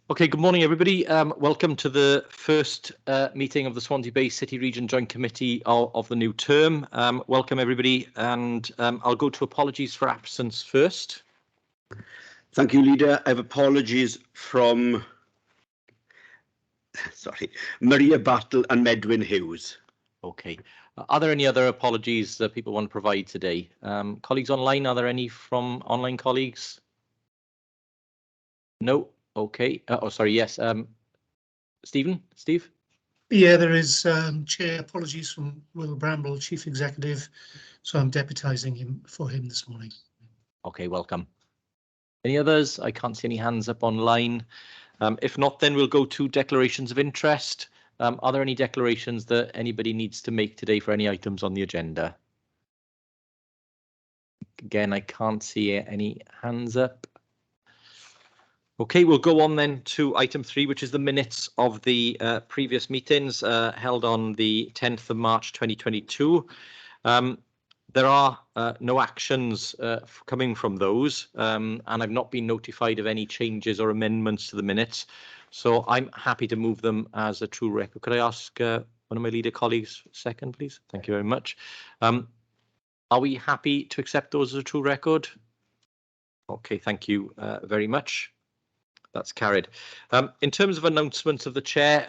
Okay, good morning, everybody. Welcome to the first meeting of the Swansea Bay City Region Joint Committee of the new term. Welcome, everybody, and I'll go to apologies for absence first. Thank you, Leader. I have apologies from Maria Battle and Medwyn Hughes. Okay. Are there any other apologies that people want to provide today? Colleagues online, are there any from online colleagues? No? Okay. Yes. Steve? Yeah, there is. Chair, apologies from Will Bramble, Chief Executive, so I'm deputising him this morning. Okay, welcome. Any others? I can't see any hands up online. If not, then we'll go to declarations of interest. Are there any declarations that anybody needs to make today for any items on the agenda? Again, I can't see any hands up. Okay, we'll go on then to item 3, which is the minutes of the previous meetings held on the 10th of March 2022. There are no actions coming from those, and I've not been notified of any changes or amendments to the minutes, so I'm happy to move them as a true record. Could I ask one of my leader colleagues second, please? Thank you very much. Are we happy to accept those as a true record? Okay, thank you very much. That's carried. In terms of announcements of the chair,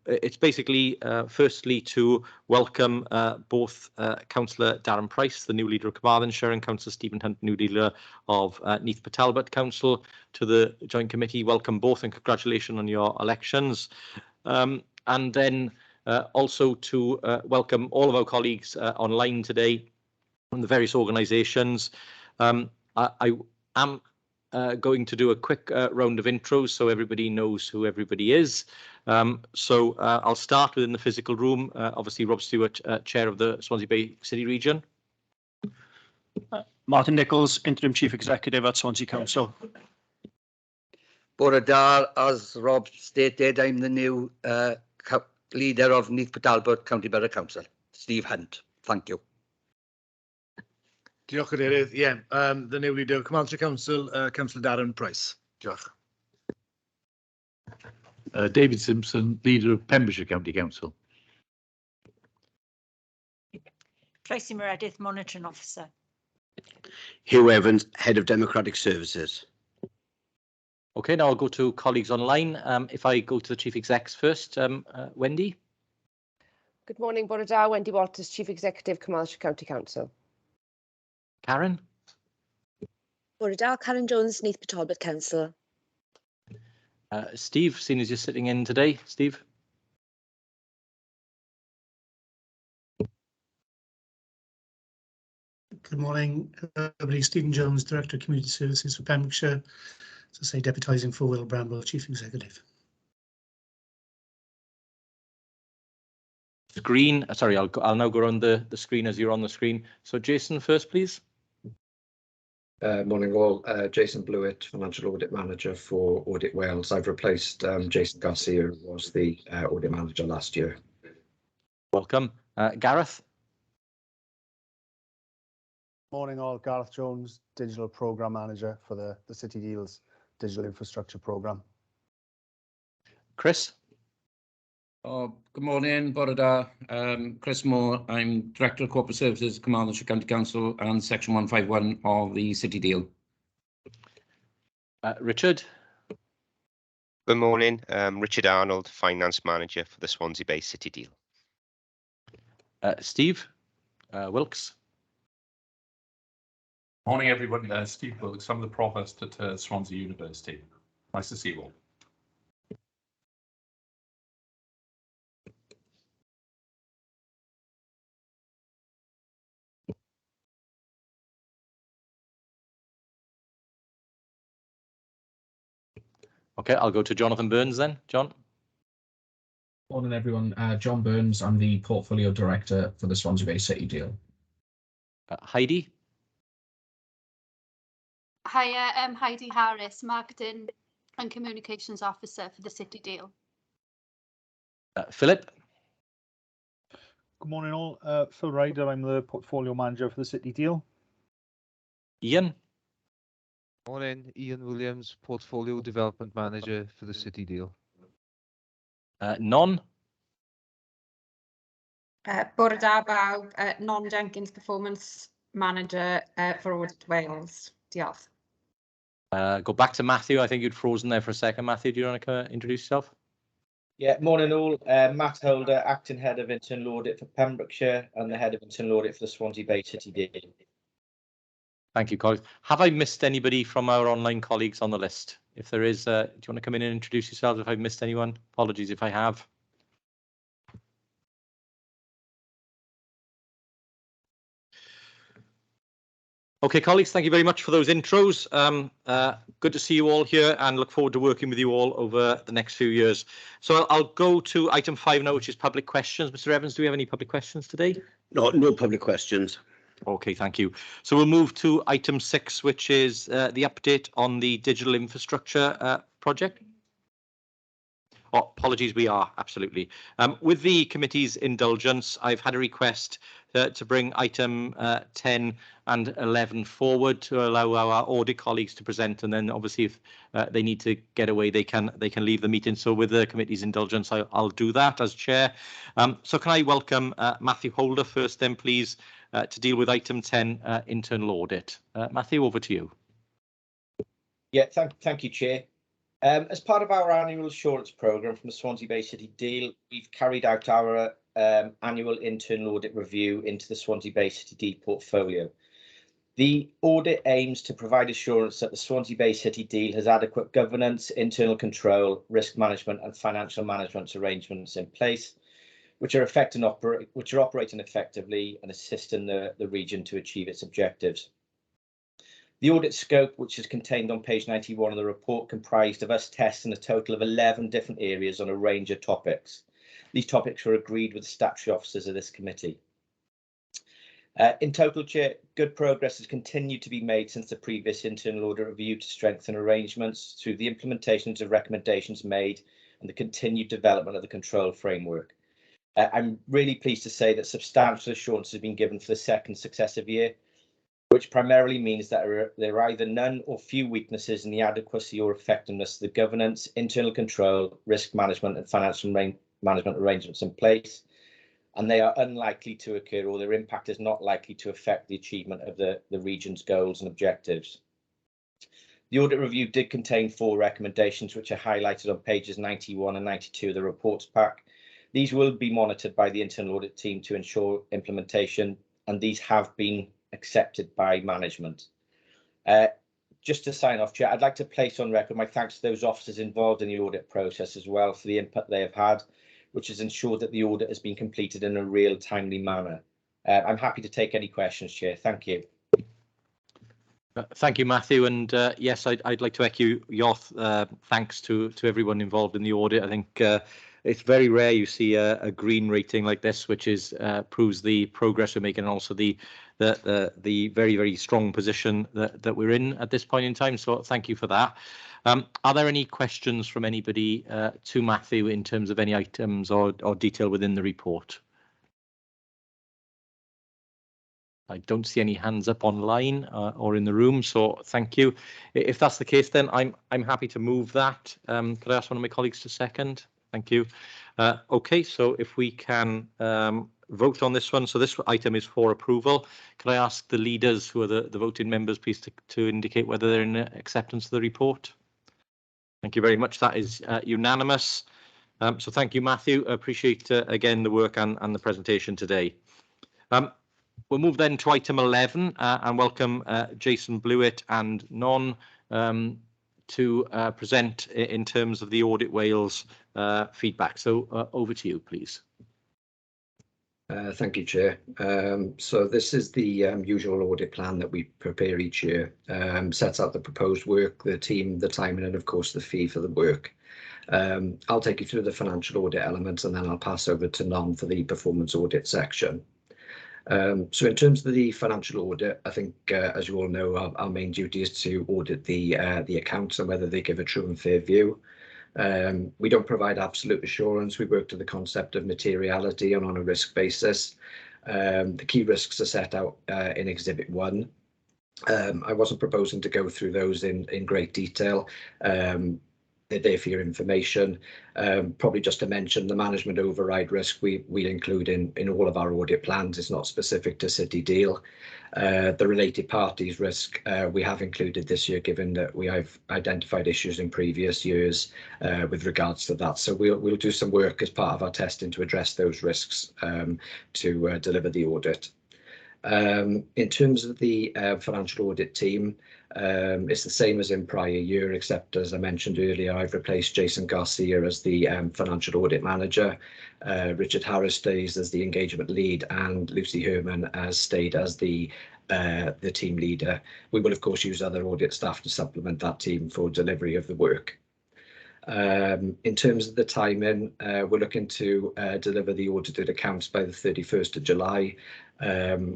it's basically firstly to welcome both Councillor Darren Price, the new leader of Carmarthenshire, and Councillor Stephen Hunt, new leader of Neath Talbot Council, to the Joint Committee. Welcome both and congratulations on your elections. And then also to welcome all of our colleagues online today from the various organisations. I am going to do a quick round of intros so everybody knows who everybody is. I'll start within the physical room. Obviously, Rob Stewart, Chair of the Swansea Bay City Region. Martin Nichols, Interim Chief Executive at Swansea Council. Bore da, as Rob stated, I'm the new leader of Neath Talbot County Borough Council, Steve Hunt. Thank you. Diolch Cadeirydd. Yeah, the new leader of Carmarthenshire Council, Councillor Darren Price. Diolch. David Simpson, leader of Pembrokeshire County Council. Tracy Meredith, Monitoring Officer. Hugh Evans, Head of Democratic Services. Okay, now I'll go to colleagues online. If I go to the Chief Execs first, Wendy. Good morning, Bore da, Wendy Walters, Chief Executive, Carmarthenshire County Council. Karen. Bore da, Karen Jones, Neath Talbot Council. Steve, seeing as you're sitting in today, Steve. Good morning, everybody. Stephen Jones, Director of Community Services for Pembrokeshire. As I say, deputising for Will Bramble, Chief Executive. Screen. Sorry, I'll now go around the screen as you're on the screen. So Jason first, please. Morning all, Jason Blewett, Financial Audit Manager for Audit Wales. I've replaced Jason Garcia, who was the Audit Manager last year. Welcome. Gareth. Morning all, Gareth Jones, Digital Programme Manager for the City Deals Digital Infrastructure Programme. Chris. Good morning, Bore da. Chris Moore, I'm Director of Corporate Services, Carmarthenshire County Council and Section 151 of the City Deal. Richard. Good morning, Richard Arnold, Finance Manager for the Swansea Bay City Deal. Steve Wilkes. Morning everyone, Steve Wilkes, I'm the Provost at Swansea University. Nice to see you all. Okay, I'll go to Jonathan Burns then. John. Morning everyone, John Burns, I'm the Portfolio Director for the Swansea Bay City Deal. Heidi. Hi, I'm Heidi Harris, Marketing and Communications Officer for the City Deal. Philip. Good morning all, Phil Ryder, I'm the Portfolio Manager for the City Deal. Ian. Morning, Ian Williams, Portfolio Development Manager for the City Deal. None. Bore da bawb, Non Jenkins, Performance Manager for Audit Wales. Diolch. Go back to Matthew. I think you'd frozen there for a second. Matthew, do you want to introduce yourself? Yeah, morning all. Matt Holder, Acting Head of Internal Audit for Pembrokeshire and the Head of Internal Audit for the Swansea Bay City Deal. Thank you, colleagues. Have I missed anybody from our online colleagues on the list? If there is, do you want to come in and introduce yourselves if I've missed anyone? Apologies if I have. Okay, colleagues, thank you very much for those intros. Good to see you all here and look forward to working with you all over the next few years. So I'll go to item 5 now, which is public questions. Mr. Evans, do we have any public questions today? No public questions. Okay, thank you. So we'll move to item 6, which is the update on the digital infrastructure project. Oh, apologies, we are, absolutely. With the committee's indulgence, I've had a request to bring item 10 and 11 forward to allow our audit colleagues to present, and then obviously if they need to get away, they can leave the meeting. So with the committee's indulgence, I'll do that as chair. So can I welcome Matthew Holder first then, please, to deal with item 10, internal audit. Matthew, over to you. Yeah, thank you, Chair. As part of our annual assurance programme from the Swansea Bay City Deal, we've carried out our annual internal audit review into the Swansea Bay City Deal portfolio. The audit aims to provide assurance that the Swansea Bay City Deal has adequate governance, internal control, risk management and financial management arrangements in place, which are operating effectively and assisting the region to achieve its objectives. The audit scope, which is contained on page 91 of the report, comprised of us testing a total of 11 different areas on a range of topics. These topics were agreed with the statutory officers of this committee. In total, Chair, good progress has continued to be made since the previous internal audit review to strengthen arrangements through the implementations of recommendations made and the continued development of the control framework. I'm really pleased to say that substantial assurance has been given for the second successive year, which primarily means that there are either none or few weaknesses in the adequacy or effectiveness of the governance, internal control, risk management and financial management arrangements in place, and they are unlikely to occur or their impact is not likely to affect the achievement of the region's goals and objectives. The audit review did contain 4 recommendations which are highlighted on pages 91 and 92 of the reports pack. These will be monitored by the internal audit team to ensure implementation, and these have been accepted by management. Just to sign off, Chair, I'd like to place on record my thanks to those officers involved in the audit process as well for the input they have had, which has ensured that the audit has been completed in a real timely manner. I'm happy to take any questions, Chair. Thank you. Thank you, Matthew. And yes, I'd like to echo your thanks to everyone involved in the audit. I think it's very rare you see a green rating like this, which is proves the progress we're making and also the very, very strong position that we're in at this point in time. So thank you for that. Are there any questions from anybody to Matthew in terms of any items or detail within the report? I don't see any hands up online or in the room, so thank you. If that's the case, then I'm happy to move that. Could I ask one of my colleagues to second? Thank you. Okay, so if we can vote on this one. So this item is for approval. Could I ask the leaders who are the voting members, please, to indicate whether they're in acceptance of the report? Thank you very much. That is unanimous. So thank you, Matthew. I appreciate, again, the work and the presentation today. We'll move then to item 11 and welcome Jason Blewett and Non to present in terms of the Audit Wales feedback. So over to you, please. Thank you, Chair. So this is the usual audit plan that we prepare each year. Sets out the proposed work, the team, the timing, and of course the fee for the work. I'll take you through the financial audit elements and then I'll pass over to Non for the performance audit section. So in terms of the financial audit, I think, as you all know, our main duty is to audit the accounts and whether they give a true and fair view. We don't provide absolute assurance. We work to the concept of materiality and on a risk basis. The key risks are set out in Exhibit 1. I wasn't proposing to go through those in great detail. They're there for your information. Probably just to mention the management override risk we include in all of our audit plans. It's not specific to City Deal. The related parties risk we have included this year, given that we have identified issues in previous years with regards to that. So we'll do some work as part of our testing to address those risks to deliver the audit. In terms of the financial audit team, it's the same as in prior year, except as I mentioned earlier, I've replaced Jason Garcia as the financial audit manager. Richard Harris stays as the engagement lead, and Lucy Herman has stayed as the team leader. We will of course use other audit staff to supplement that team for delivery of the work. In terms of the timing, we're looking to deliver the audited accounts by the 31st of July.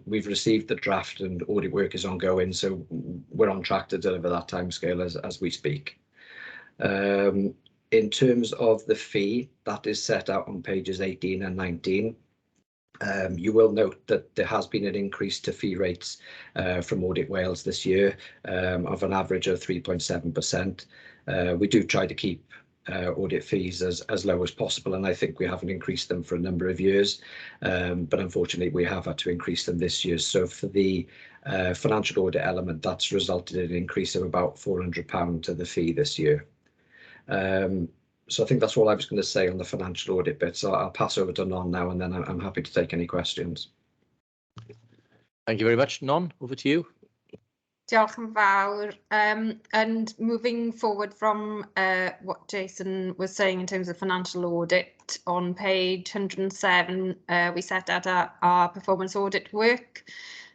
We've received the draft and audit work is ongoing, so we're on track to deliver that timescale as we speak. In terms of the fee, that is set out on pages 18 and 19. You will note that there has been an increase to fee rates from Audit Wales this year of an average of 3.7%. We do try to keep audit fees as low as possible, and I think we haven't increased them for a number of years, but unfortunately we have had to increase them this year. So for the financial audit element, that's resulted in an increase of about £400 to the fee this year. So I think that's all I was going to say on the financial audit bit, so I'll pass over to Non now, and then I'm happy to take any questions. Thank you very much. Non, over to you. Diolch yn fawr. And moving forward from what Jason was saying in terms of financial audit, on page 107, we set out our performance audit work,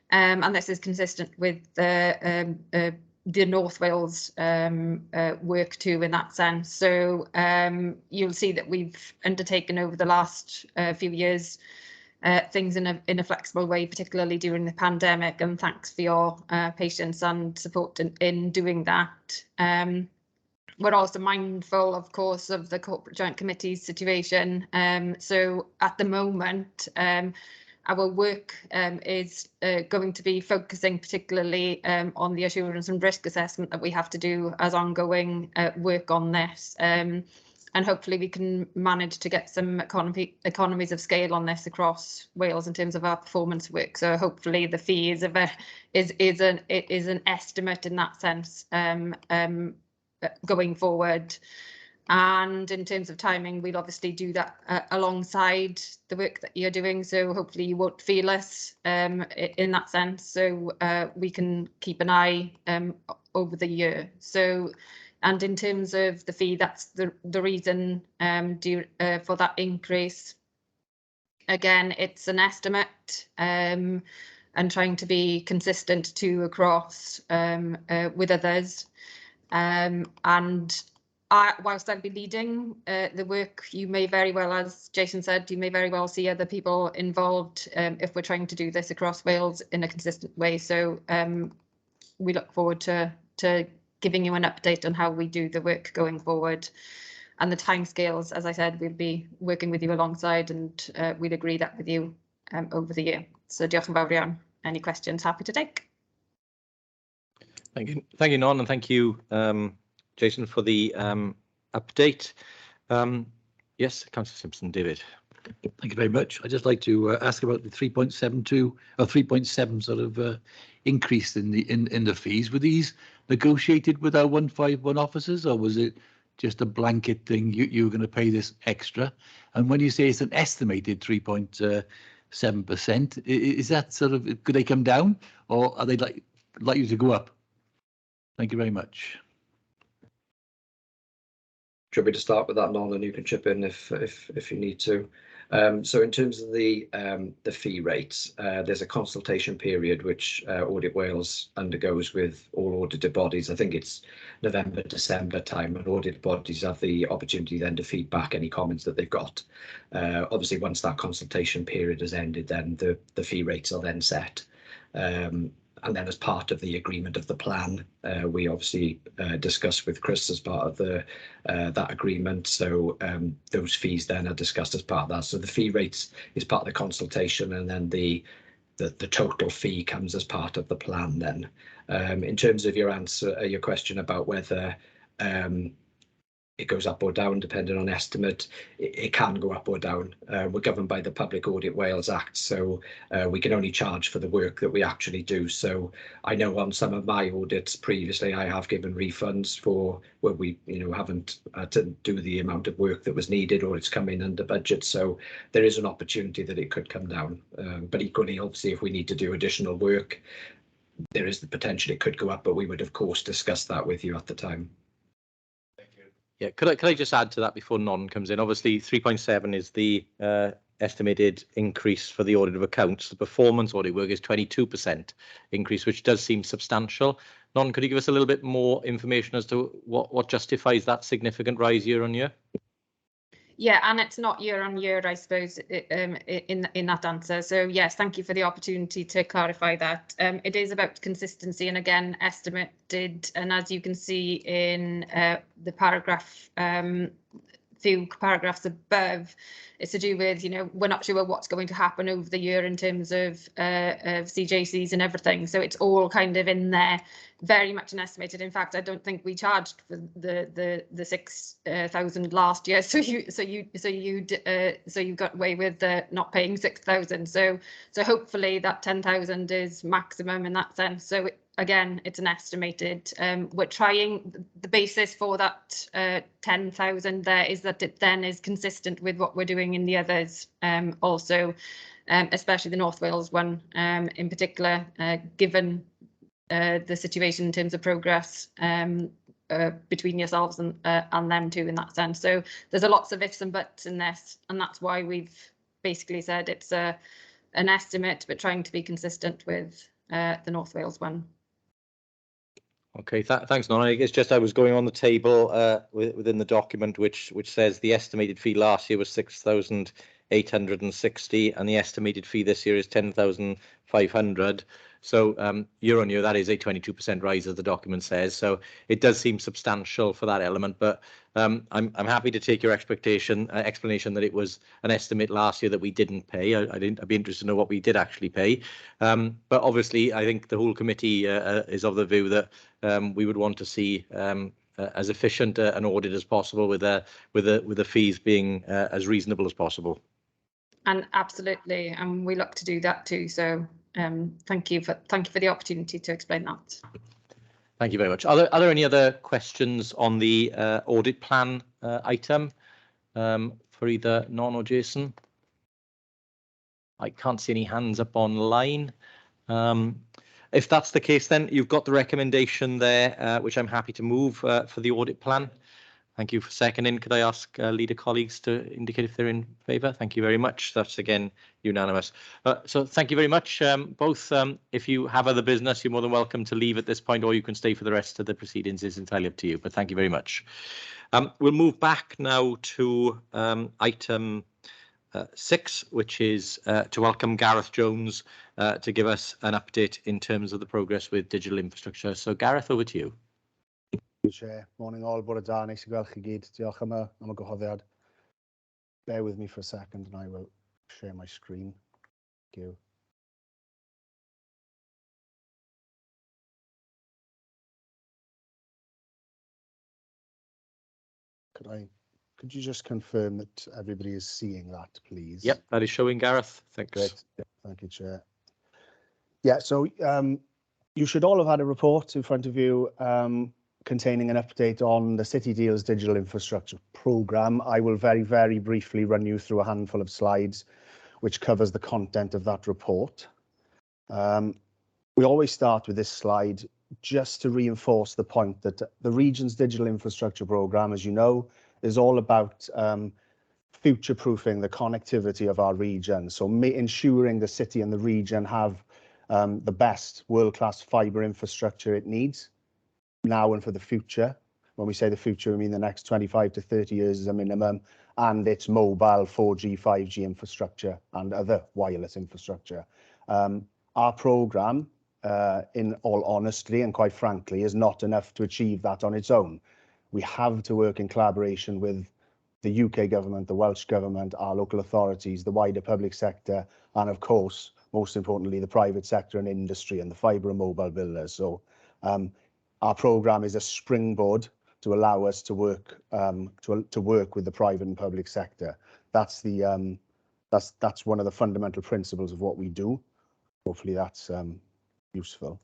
and this is consistent with the North Wales work too in that sense. So you'll see that we've undertaken over the last few years things in a flexible way, particularly during the pandemic, and thanks for your patience and support in doing that. We're also mindful, of course, of the Corporate Joint Committee's situation. So at the moment, our work is going to be focusing particularly on the assurance and risk assessment that we have to do as ongoing work on this. And hopefully we can manage to get some economies of scale on this across Wales in terms of our performance work. So hopefully the fee is an estimate in that sense going forward. And in terms of timing, we'll obviously do that alongside the work that you're doing. So hopefully you won't feel us in that sense. So we can keep an eye over the year. So. And in terms of the fee, that's the reason for that increase. Again, it's an estimate and trying to be consistent across with others. And whilst I'll be leading the work, you may very well, as Jason said, you may very well see other people involved if we're trying to do this across Wales in a consistent way. So we look forward to giving you an update on how we do the work going forward, and the timescales. As I said, we'll be working with you alongside, and we'll agree that with you over the year. So diolch yn fawr iawn. Any questions? Happy to take. Thank you, Non, and thank you, Jason, for the update. Yes, Councillor Simpson, David. Thank you very much. I'd just like to ask about the 3.72 or 3.7 sort of increase in the fees. Were these negotiated with our 151 officers, or was it just a blanket thing? You were going to pay this extra, and when you say it's an estimated 3.7%, is that sort of, could they come down, or are they likely to go up? Thank you very much. Do you want me to start with that, Non, and you can chip in if you need to? So in terms of the fee rates, there's a consultation period which Audit Wales undergoes with all audited bodies. I think it's November, December time, and audit bodies have the opportunity then to feed back any comments that they've got. Obviously, once that consultation period has ended, then the fee rates are then set. And then as part of the agreement of the plan, we obviously discuss with Chris as part of that agreement. So those fees then are discussed as part of that. So the fee rates is part of the consultation, and then the the total fee comes as part of the plan then. In terms of your answer, your question about whether it goes up or down depending on estimate, it can go up or down. We're governed by the Public Audit Wales Act, so we can only charge for the work that we actually do. So I know on some of my audits previously, I have given refunds for where we, haven't had to do the amount of work that was needed, or it's come in under budget. So there is an opportunity that it could come down. But equally, obviously, if we need to do additional work, there is the potential it could go up, but we would of course discuss that with you at the time. Yeah, could I just add to that before Non comes in? Obviously, 3.7 is the estimated increase for the audit of accounts. The performance audit work is 22% increase, which does seem substantial. Non, could you give us a little bit more information as to what justifies that significant rise year on year? Yeah, and it's not year on year, I suppose, in that answer. So yes, thank you for the opportunity to clarify that. It is about consistency, and again, estimated. And as you can see in the paragraph, few paragraphs above, it's to do with, we're not sure what's going to happen over the year in terms of CJCs and everything. So it's all kind of in there, very much an estimated. In fact, I don't think we charged for the 6,000 last year. So you got away with not paying 6,000. So hopefully that 10,000 is maximum in that sense. So again, it's an estimated. We're trying, the basis for that 10,000 there is that it then is consistent with what we're doing in the others also, especially the North Wales one in particular, given the situation in terms of progress between yourselves and them too in that sense. So there's a lots of ifs and buts in this, and that's why we've basically said it's an estimate, but trying to be consistent with the North Wales one. Okay, thanks, Non. I guess just I was going on the table within the document, which says the estimated fee last year was 6,860, and the estimated fee this year is 10,500. So year on year, that is a 22% rise, as the document says. So it does seem substantial for that element. But I'm happy to take your explanation that it was an estimate last year that we didn't pay. I'd be interested to know what we did actually pay. But obviously, I think the whole committee is of the view that we would want to see as efficient an audit as possible, with the fees being as reasonable as possible. And absolutely, and we look to do that too. So thank you for the opportunity to explain that. Thank you very much. Are there any other questions on the audit plan item for either Non or Jason? I can't see any hands up online. If that's the case, then you've got the recommendation there, which I'm happy to move for the audit plan. Thank you for seconding. Could I ask leader colleagues to indicate if they're in favour? Thank you very much. That's again unanimous. So thank you very much, both. If you have other business, you're more than welcome to leave at this point, or you can stay for the rest of the proceedings. It's entirely up to you. But thank you very much. We'll move back now to item 6, which is to welcome Gareth Jones to give us an update in terms of the progress with digital infrastructure. So Gareth, over to you. Chair. Morning all, bore da, neis I gweld chi gyd. Diolch am y gwahoddiad. Bear with me for a second and I will share my screen. Thank you. Could you just confirm that everybody is seeing that, please? Yep, that is showing, Gareth. Thanks. Great. Yeah, thank you, Chair. Yeah, so you should all have had a report in front of you containing an update on the City Deals Digital Infrastructure Programme. I will very, very briefly run you through a handful of slides which covers the content of that report. We always start with this slide just to reinforce the point that the region's Digital Infrastructure Programme, as you know, is all about future-proofing the connectivity of our region. So ensuring the city and the region have the best world-class fibre infrastructure it needs now and for the future. When we say the future, we mean the next 25 to 30 years as a minimum, and its mobile 4G, 5G infrastructure and other wireless infrastructure. Our programme, in all honesty and quite frankly, is not enough to achieve that on its own. We have to work in collaboration with the UK government, the Welsh Government, our local authorities, the wider public sector, and of course, most importantly, the private sector and industry and the fibre and mobile builders. So our programme is a springboard to allow us to work to work with the private and public sector. That's the that's one of the fundamental principles of what we do. Hopefully that's useful.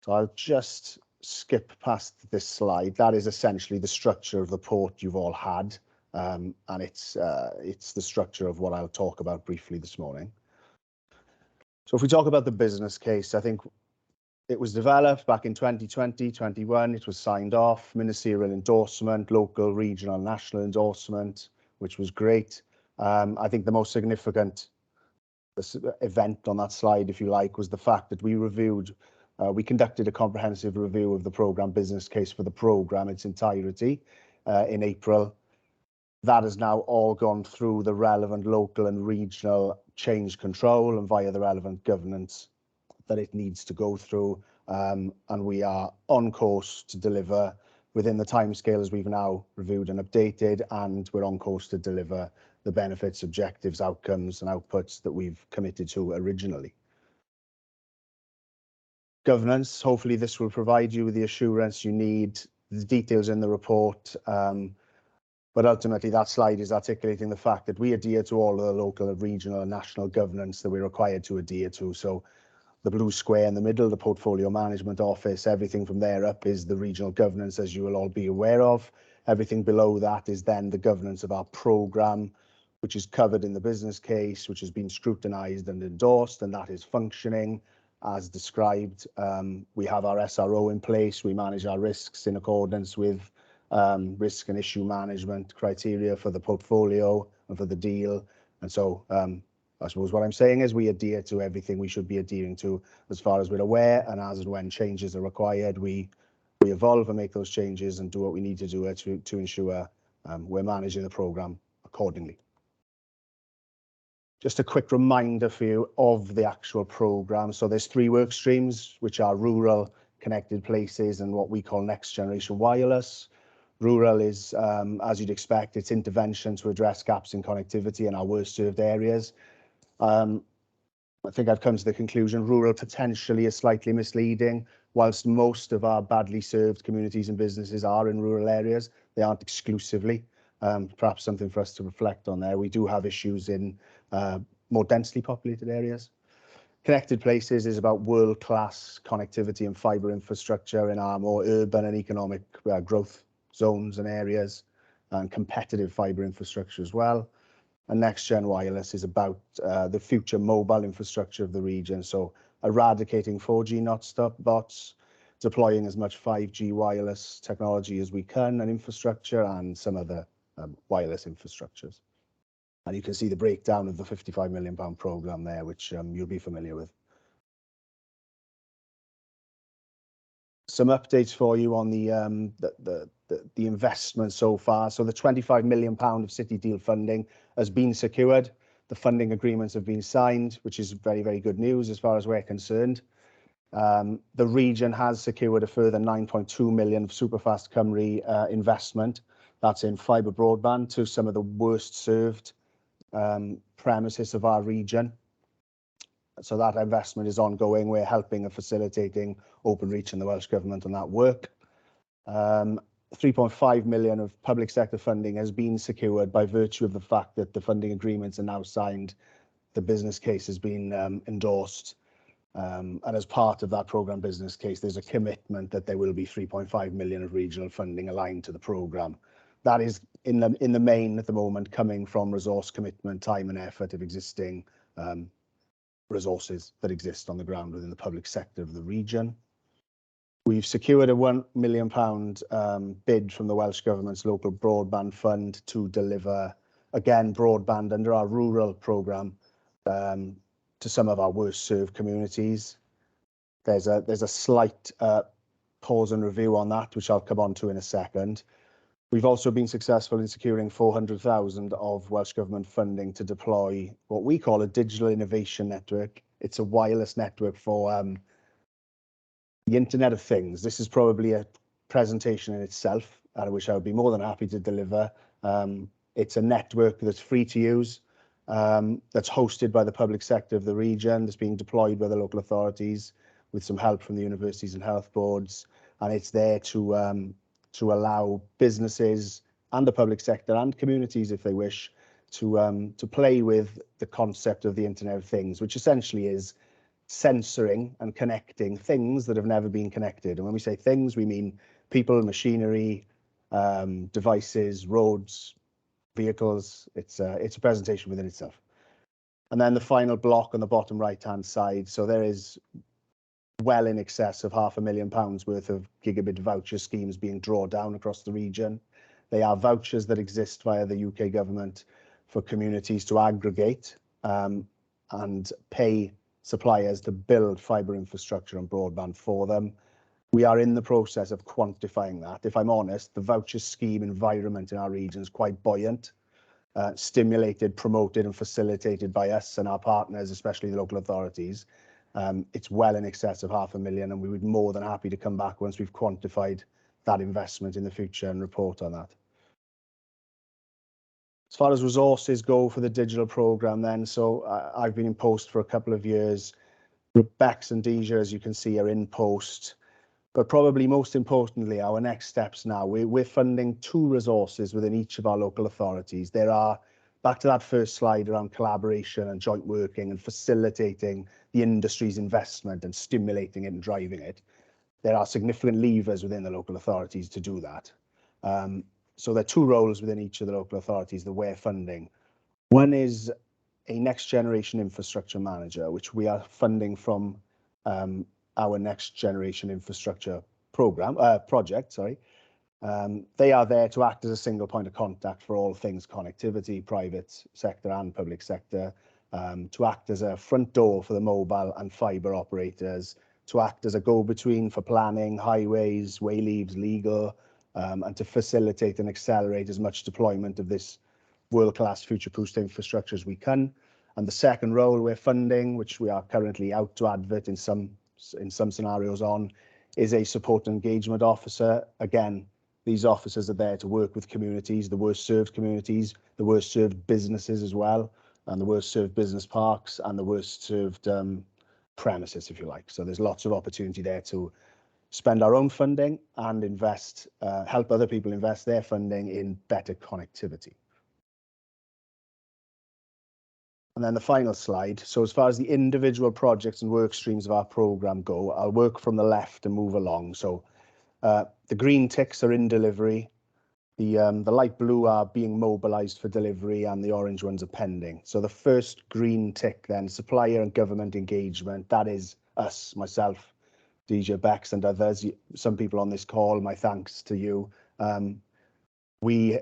So I'll just skip past this slide. That is essentially the structure of the port you've all had, and it's the structure of what I'll talk about briefly this morning. So if we talk about the business case, I think it was developed back in 2020, 21. It was signed off, ministerial endorsement, local, regional, national endorsement, which was great. I think the most significant event on that slide, if you like, was the fact that we conducted a comprehensive review of the programme business case for the programme its entirety in April. That has now all gone through the relevant local and regional change control and via the relevant governance that it needs to go through, and we are on course to deliver within the timescales we've now reviewed and updated, and we're on course to deliver the benefits, objectives, outcomes and outputs that we've committed to originally. Governance, hopefully this will provide you with the assurance you need, the details in the report, but ultimately that slide is articulating the fact that we adhere to all of the local, regional and national governance that we're required to adhere to. So the blue square in the middle, the Portfolio Management Office, everything from there up is the regional governance, as you will all be aware of. Everything below that is then the governance of our programme, which is covered in the business case, which has been scrutinised and endorsed, and that is functioning as described. We have our SRO in place. We manage our risks in accordance with risk and issue management criteria for the portfolio and for the deal. And so I suppose what I'm saying is we adhere to everything we should be adhering to as far as we're aware, and as and when changes are required, we evolve and make those changes and do what we need to do to ensure we're managing the programme accordingly. Just a quick reminder for you of the actual programme. So there's 3 work streams, which are rural, connected places, and what we call next generation wireless. Rural is, as you'd expect, it's intervention to address gaps in connectivity in our worst served areas. I think I've come to the conclusion rural potentially is slightly misleading. Whilst most of our badly served communities and businesses are in rural areas, they aren't exclusively. Perhaps something for us to reflect on there. We do have issues in more densely populated areas. Connected places is about world-class connectivity and fibre infrastructure in our more urban and economic growth zones and areas, and competitive fibre infrastructure as well. And next gen wireless is about the future mobile infrastructure of the region. So eradicating 4G not-stop bots, deploying as much 5G wireless technology as we can and infrastructure, and some other wireless infrastructures. And you can see the breakdown of the £55 million programme there, which you'll be familiar with. Some updates for you on the investment so far. So the £25 million of City Deal funding has been secured. The funding agreements have been signed, which is very, very good news as far as we're concerned. The region has secured a further 9.2 million of Superfast Cymru investment. That's in fibre broadband to some of the worst served premises of our region. So that investment is ongoing. We're helping and facilitating Openreach and the Welsh Government on that work. 3.5 million of public sector funding has been secured by virtue of the fact that the funding agreements are now signed. The business case has been endorsed. And as part of that programme business case, there's a commitment that there will be 3.5 million of regional funding aligned to the programme. That is in the main at the moment coming from resource commitment, time and effort of existing resources that exist on the ground within the public sector of the region. We've secured a £1 million bid from the Welsh Government's local broadband fund to deliver, again, broadband under our rural programme to some of our worst served communities. There's a slight pause and review on that, which I'll come on to in a second. We've also been successful in securing 400,000 of Welsh Government funding to deploy what we call a digital innovation network. It's a wireless network for the Internet of Things. This is probably a presentation in itself, which I would be more than happy to deliver. It's a network that's free to use. that's hosted by the public sector of the region, that's being deployed by the local authorities with some help from the universities and health boards, and it's there to allow businesses and the public sector and communities, if they wish, to play with the concept of the Internet of Things, which essentially is censoring and connecting things that have never been connected. And when we say things, we mean people, machinery, devices, roads, vehicles. It's a presentation within itself. And then the final block on the bottom right-hand side. So there is well in excess of £500,000 worth of gigabit voucher schemes being drawn down across the region. They are vouchers that exist via the UK government for communities to aggregate and pay suppliers to build fibre infrastructure and broadband for them. We are in the process of quantifying that. If I'm honest, the voucher scheme environment in our region is quite buoyant, stimulated, promoted and facilitated by us and our partners, especially the local authorities. It's well in excess of £500,000, and we would be more than happy to come back once we've quantified that investment in the future and report on that. As far as resources go for the digital programme then, so I've been in post for a couple of years. Bex and Deja, as you can see, are in post. But probably most importantly, our next steps now, we're funding 2 resources within each of our local authorities. There are, back to that first slide around collaboration and joint working and facilitating the industry's investment and stimulating it and driving it. There are significant levers within the local authorities to do that. So there are 2 roles within each of the local authorities that we're funding. One is a next generation infrastructure manager, which we are funding from our next generation infrastructure project. They are there to act as a single point of contact for all things connectivity, private sector and public sector, to act as a front door for the mobile and fibre operators, to act as a go-between for planning, highways, wayleaves, legal, and to facilitate and accelerate as much deployment of this world-class future-proof infrastructure as we can. And the second role we're funding, which we are currently out to advert in some scenarios on, is a support engagement officer. Again, these officers are there to work with communities, the worst served communities, the worst served businesses as well, and the worst served business parks and the worst served premises, if you like. So there's lots of opportunity there to spend our own funding and invest, help other people invest their funding in better connectivity. And then the final slide. So as far as the individual projects and work streams of our programme go, I'll work from the left and move along. So the green ticks are in delivery. The light blue are being mobilised for delivery, and the orange ones are pending. So the first green tick then, supplier and government engagement, that is us, myself, Deja, Bex and others, some people on this call, my thanks to you. We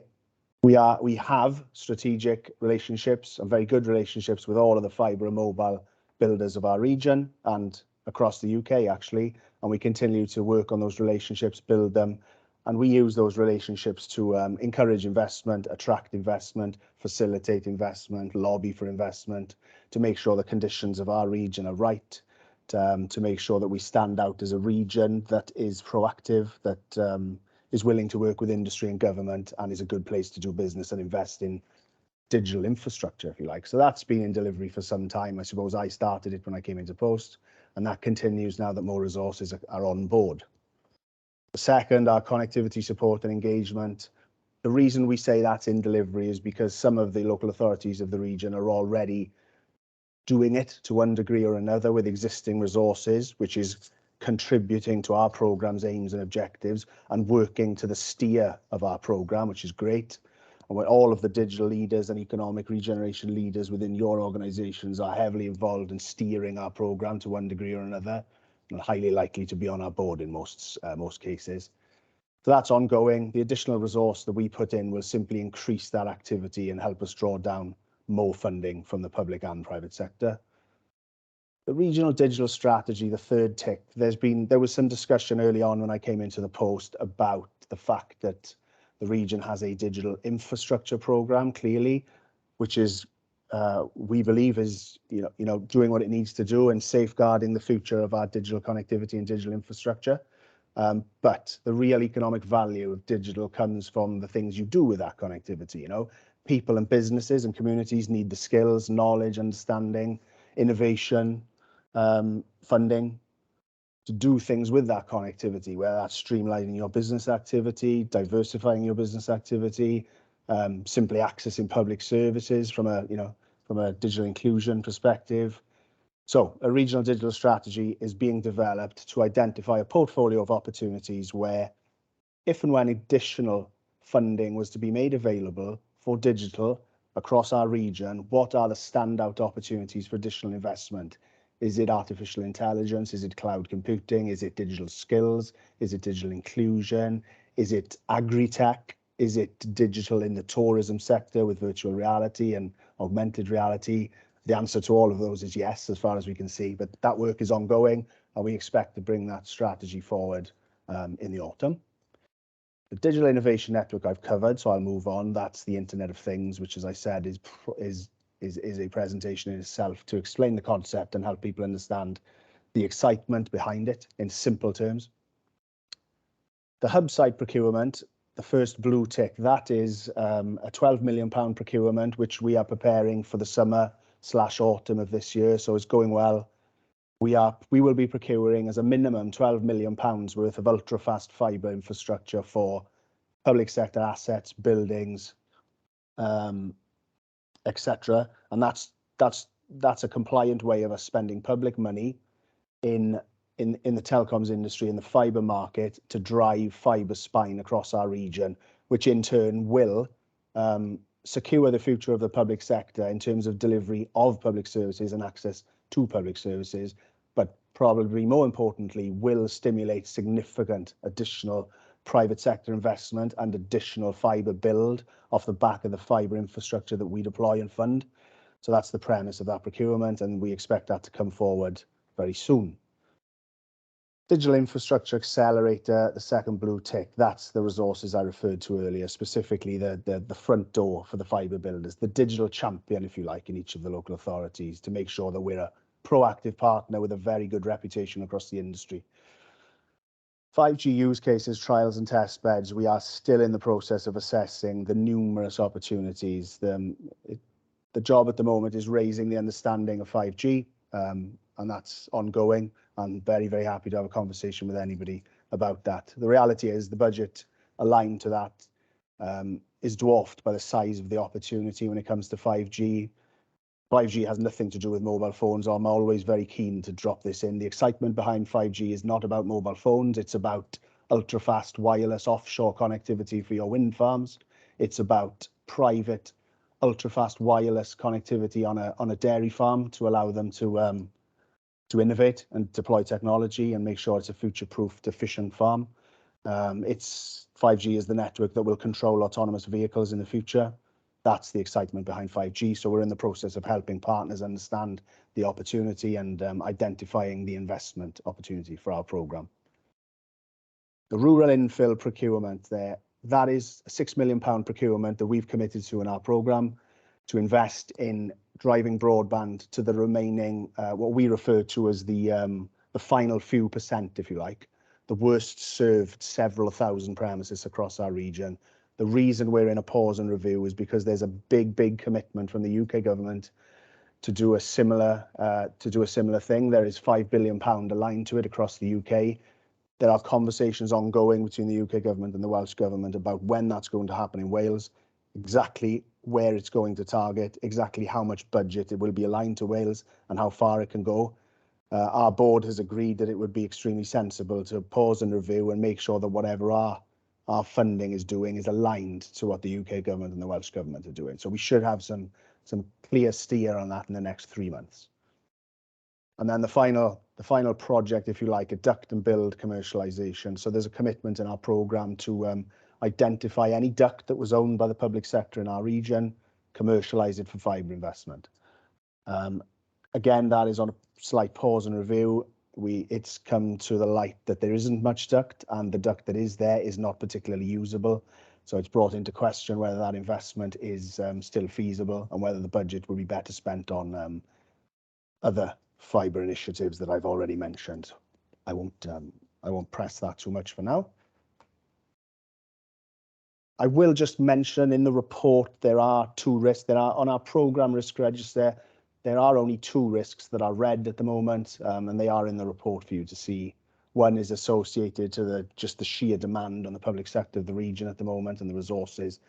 have strategic relationships and very good relationships with all of the fibre and mobile builders of our region and across the UK actually, and we continue to work on those relationships, build them, and we use those relationships to encourage investment, attract investment, facilitate investment, lobby for investment, to make sure the conditions of our region are right, to make sure that we stand out as a region that is proactive, that is willing to work with industry and government, and is a good place to do business and invest in digital infrastructure, if you like. So that's been in delivery for some time. I suppose I started it when I came into post, and that continues now that more resources are on board. The second, our connectivity support and engagement. The reason we say that's in delivery is because some of the local authorities of the region are already doing it to one degree or another with existing resources, which is contributing to our programme's aims and objectives and working to the steer of our programme, which is great. And where all of the digital leaders and economic regeneration leaders within your organisations are heavily involved in steering our programme to one degree or another, and highly likely to be on our board in most cases. So that's ongoing. The additional resource that we put in will simply increase that activity and help us draw down more funding from the public and private sector. The regional digital strategy, the third tick, there was some discussion early on when I came into the post about the fact that the region has a digital infrastructure programme, clearly, which is we believe is doing what it needs to do and safeguarding the future of our digital connectivity and digital infrastructure. But the real economic value of digital comes from the things you do with that connectivity. people and businesses and communities need the skills, knowledge, understanding, innovation, funding to do things with that connectivity, whether that's streamlining your business activity, diversifying your business activity, simply accessing public services from a digital inclusion perspective. So a regional digital strategy is being developed to identify a portfolio of opportunities where, if and when additional funding was to be made available for digital across our region, what are the standout opportunities for additional investment? Is it artificial intelligence? Is it cloud computing? Is it digital skills? Is it digital inclusion? Is it agri-tech? Is it digital in the tourism sector with virtual reality and augmented reality? The answer to all of those is yes, as far as we can see, but that work is ongoing and we expect to bring that strategy forward in the autumn. The digital innovation network I've covered, so I'll move on. That's the Internet of Things, which, as I said, is a presentation in itself to explain the concept and help people understand the excitement behind it in simple terms. The hub site procurement, the first blue tick, that is a £12 million procurement, which we are preparing for the summer/autumn of this year. So it's going well. We will be procuring as a minimum £12 million worth of ultra-fast fibre infrastructure for public sector assets, buildings, etc. And that's a compliant way of us spending public money in the telecoms industry, in the fibre market, to drive fibre spine across our region, which in turn will secure the future of the public sector in terms of delivery of public services and access to public services, but probably more importantly, will stimulate significant additional private sector investment and additional fibre build off the back of the fibre infrastructure that we deploy and fund. So that's the premise of that procurement, and we expect that to come forward very soon. Digital Infrastructure Accelerator, the second blue tick, that's the resources I referred to earlier, specifically the front door for the fibre builders, the digital champion, if you like, in each of the local authorities, to make sure that we're a proactive partner with a very good reputation across the industry. 5G use cases, trials and test beds, we are still in the process of assessing the numerous opportunities. The job at the moment is raising the understanding of 5G, and that's ongoing. I'm very, very happy to have a conversation with anybody about that. The reality is the budget aligned to that is dwarfed by the size of the opportunity when it comes to 5G. 5G has nothing to do with mobile phones. I'm always very keen to drop this in. The excitement behind 5G is not about mobile phones. It's about ultra-fast wireless offshore connectivity for your wind farms. It's about private ultra-fast wireless connectivity on a dairy farm to allow them to innovate and deploy technology and make sure it's a future-proofed, efficient farm. 5G is the network that will control autonomous vehicles in the future. That's the excitement behind 5G. So we're in the process of helping partners understand the opportunity and identifying the investment opportunity for our programme. The rural infill procurement there, that is a £6 million procurement that we've committed to in our programme to invest in driving broadband to the remaining, what we refer to as the final few percent, if you like, the worst served several thousand premises across our region. The reason we're in a pause and review is because there's a big commitment from the UK government to do a similar thing. There is £5 billion aligned to it across the UK. There are conversations ongoing between the UK government and the Welsh Government about when that's going to happen in Wales, exactly where it's going to target, exactly how much budget it will be aligned to Wales and how far it can go. Our board has agreed that it would be extremely sensible to pause and review and make sure that whatever our funding is doing is aligned to what the UK government and the Welsh Government are doing. So we should have some clear steer on that in the next 3 months. And then the final project, if you like, a duct and build commercialization. So there's a commitment in our programme to identify any duct that was owned by the public sector in our region, commercialise it for fibre investment. Again, that is on a slight pause and review. It's come to the light that there isn't much duct, and the duct that is there is not particularly usable. So it's brought into question whether that investment is still feasible and whether the budget will be better spent on other fibre initiatives that I've already mentioned. I won't press that too much for now. I will just mention in the report there are 2 risks. There are on our programme risk register. There are only 2 risks that are red at the moment, and they are in the report for you to see. One is associated to just the sheer demand on the public sector of the region at the moment and the resources.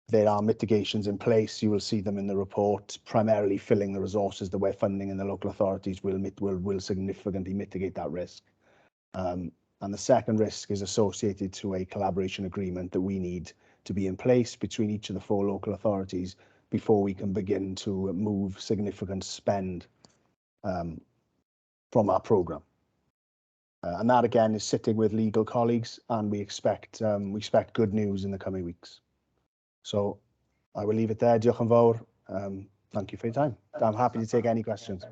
There are mitigations in place. You will see them in the report, primarily filling the resources that we're funding in the local authorities will significantly mitigate that risk. And the second risk is associated to a collaboration agreement that we need to be in place between each of the 4 local authorities before we can begin to move significant spend from our programme. And that again is sitting with legal colleagues, and we expect good news in the coming weeks. So I will leave it there. Diolch yn fawr. Thank you for your time. I'm happy to take any questions.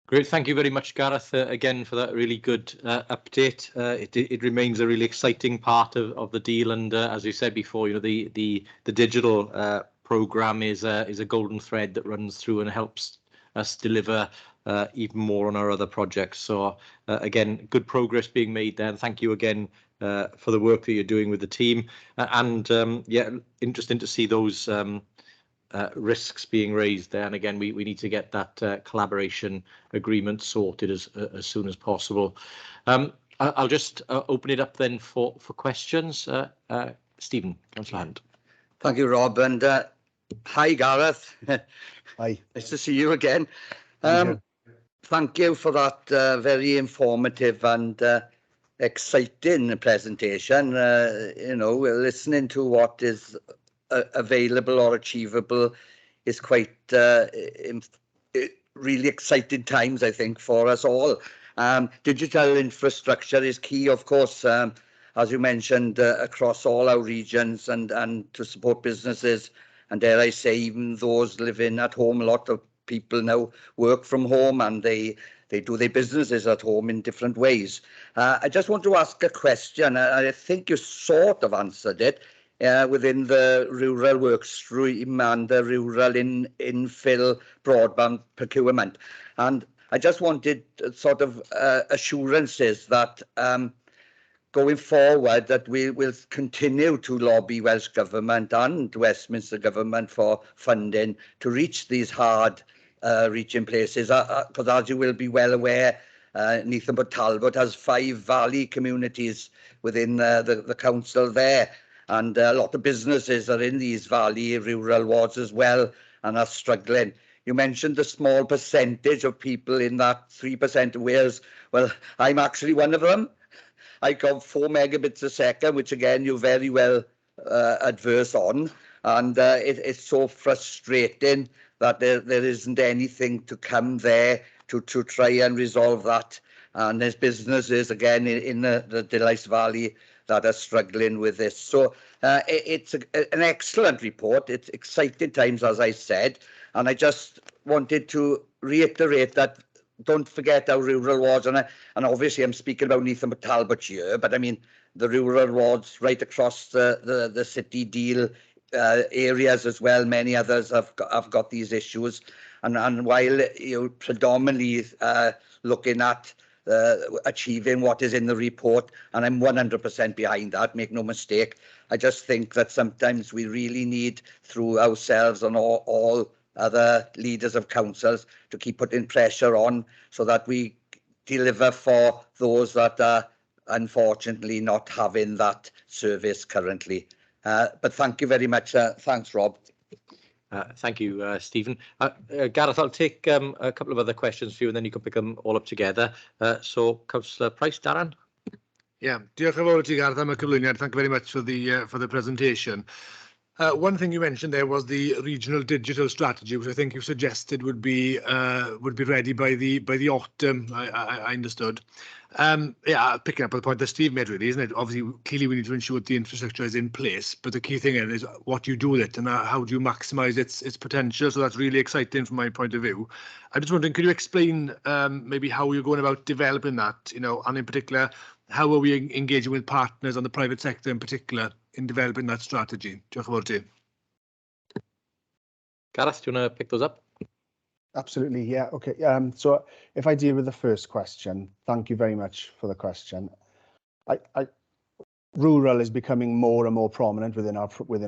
Great, thank you very much, Gareth, again for that really good update. It remains a really exciting part of the deal, and as you said before, you know, the digital programme is a golden thread that runs through and helps us deliver even more on our other projects. So again, good progress being made there, and thank you again for the work that you're doing with the team. And yeah, interesting to see those risks being raised there. And again, we need to get that collaboration agreement sorted as soon as possible. I'll just open it up then for questions. Stephen, Councillor Hunt. Thank you, Rob, and hi, Gareth. Hi. Nice to see you again. Thank you for that very informative and exciting presentation. You know, listening to what is available or achievable is quite really exciting times, I think, for us all. Digital infrastructure is key, of course, as you mentioned, across all our regions and to support businesses. And dare I say, even those living at home, a lot of people now work from home and they do their businesses at home in different ways. I just want to ask a question. I think you sort of answered it within the rural work stream and the rural infill broadband procurement. And I just wanted sort of assurances that going forward that we will continue to lobby Welsh Government and Westminster Government for funding to reach these hard reaching places, because as you will be well aware, Neath but Talbot has 5 valley communities within the council there, and a lot of businesses are in these valley rural wards as well and are struggling. You mentioned the small percentage of people in that 3% of Wales. Well, I'm actually one of them. I got 4 megabits a second, which again you're very well adverse on, and it's so frustrating that there isn't anything to come there to try and resolve that. And there's businesses again in the Delice Valley that are struggling with this. So it's an excellent report. It's exciting times, as I said, and I just wanted to reiterate that. Don't forget our rural wards, and obviously I'm speaking about Neath and Talbot here, but I mean the rural wards right across the city deal areas as well. Many others have got these issues, and while you predominantly looking at achieving what is in the report, and I'm 100% behind that, make no mistake, I just think that sometimes we really need, through ourselves and all other leaders of councils, to keep putting pressure on so that we deliver for those that are unfortunately not having that service currently. But thank you very much. Thanks, Rob. Thank you, Stephen. Gareth, I'll take a couple of other questions for you, and then you can pick them all up together. So, Councillor Price, Darren. Yeah, diolch yn fawr i ti, Gareth, am y cyflwyniad. Thank you very much for the presentation. One thing you mentioned there was the regional digital strategy, which I think you suggested would be ready by the autumn. I understood. Yeah, picking up on the point that Steve made, really, isn't it? Obviously, clearly we need to ensure that the infrastructure is in place, but the key thing is what you do with it and how do you maximise its potential. So that's really exciting from my point of view. I'm just wondering, could you explain maybe how you're going about developing that, you know, and in particular, how are we engaging with partners on the private sector in particular in developing that strategy? Diolch yn fawr ti. Gareth, do you want to pick those up? Absolutely, yeah. Okay. So if I deal with the first question, thank you very much for the question. rural is becoming more and more prominent within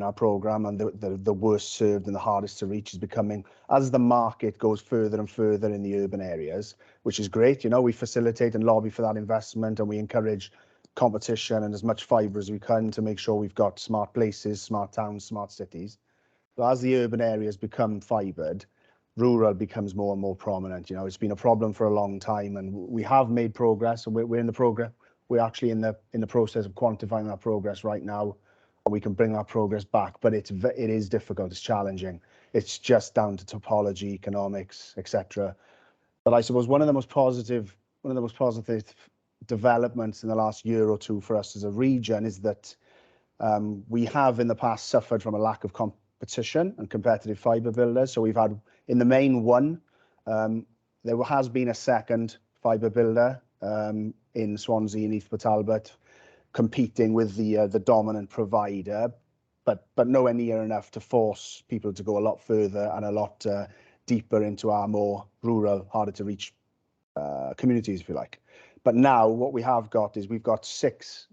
our program, and the worst served and the hardest to reach is becoming, as the market goes further and further in the urban areas, which is great. You know, we facilitate and lobby for that investment, and we encourage competition and as much fibre as we can to make sure we've got smart places, smart towns, smart cities. But as the urban areas become fibred, rural becomes more and more prominent. You know, it's been a problem for a long time, and we have made progress, and we're in the progress. We're actually in the process of quantifying that progress right now, and we can bring that progress back. But it is difficult. It's challenging. It's just down to topology, economics, etc. But I suppose one of the most positive developments in the last year or two for us as a region is that we have in the past suffered from a lack of competition and competitive fibre builders. So we've had in the main one. There has been a second fibre builder in Swansea and East Talbot competing with the dominant provider, but nowhere near enough to force people to go a lot further and a lot deeper into our more rural, harder to reach communities, if you like. But now what we have got is we've got 6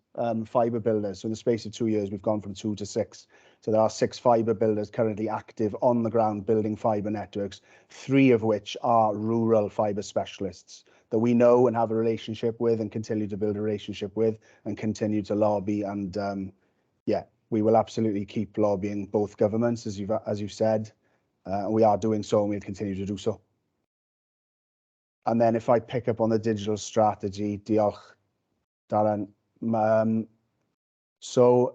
fibre builders. So in the space of 2 years, we've gone from 2 to 6. So there are 6 fibre builders currently active on the ground building fibre networks, 3 of which are rural fibre specialists that we know and have a relationship with and continue to build a relationship with and continue to lobby. And yeah, we will absolutely keep lobbying both governments, as you've said. We are doing so, and we'll continue to do so. And then if I pick up on the digital strategy, diolch, Darren. So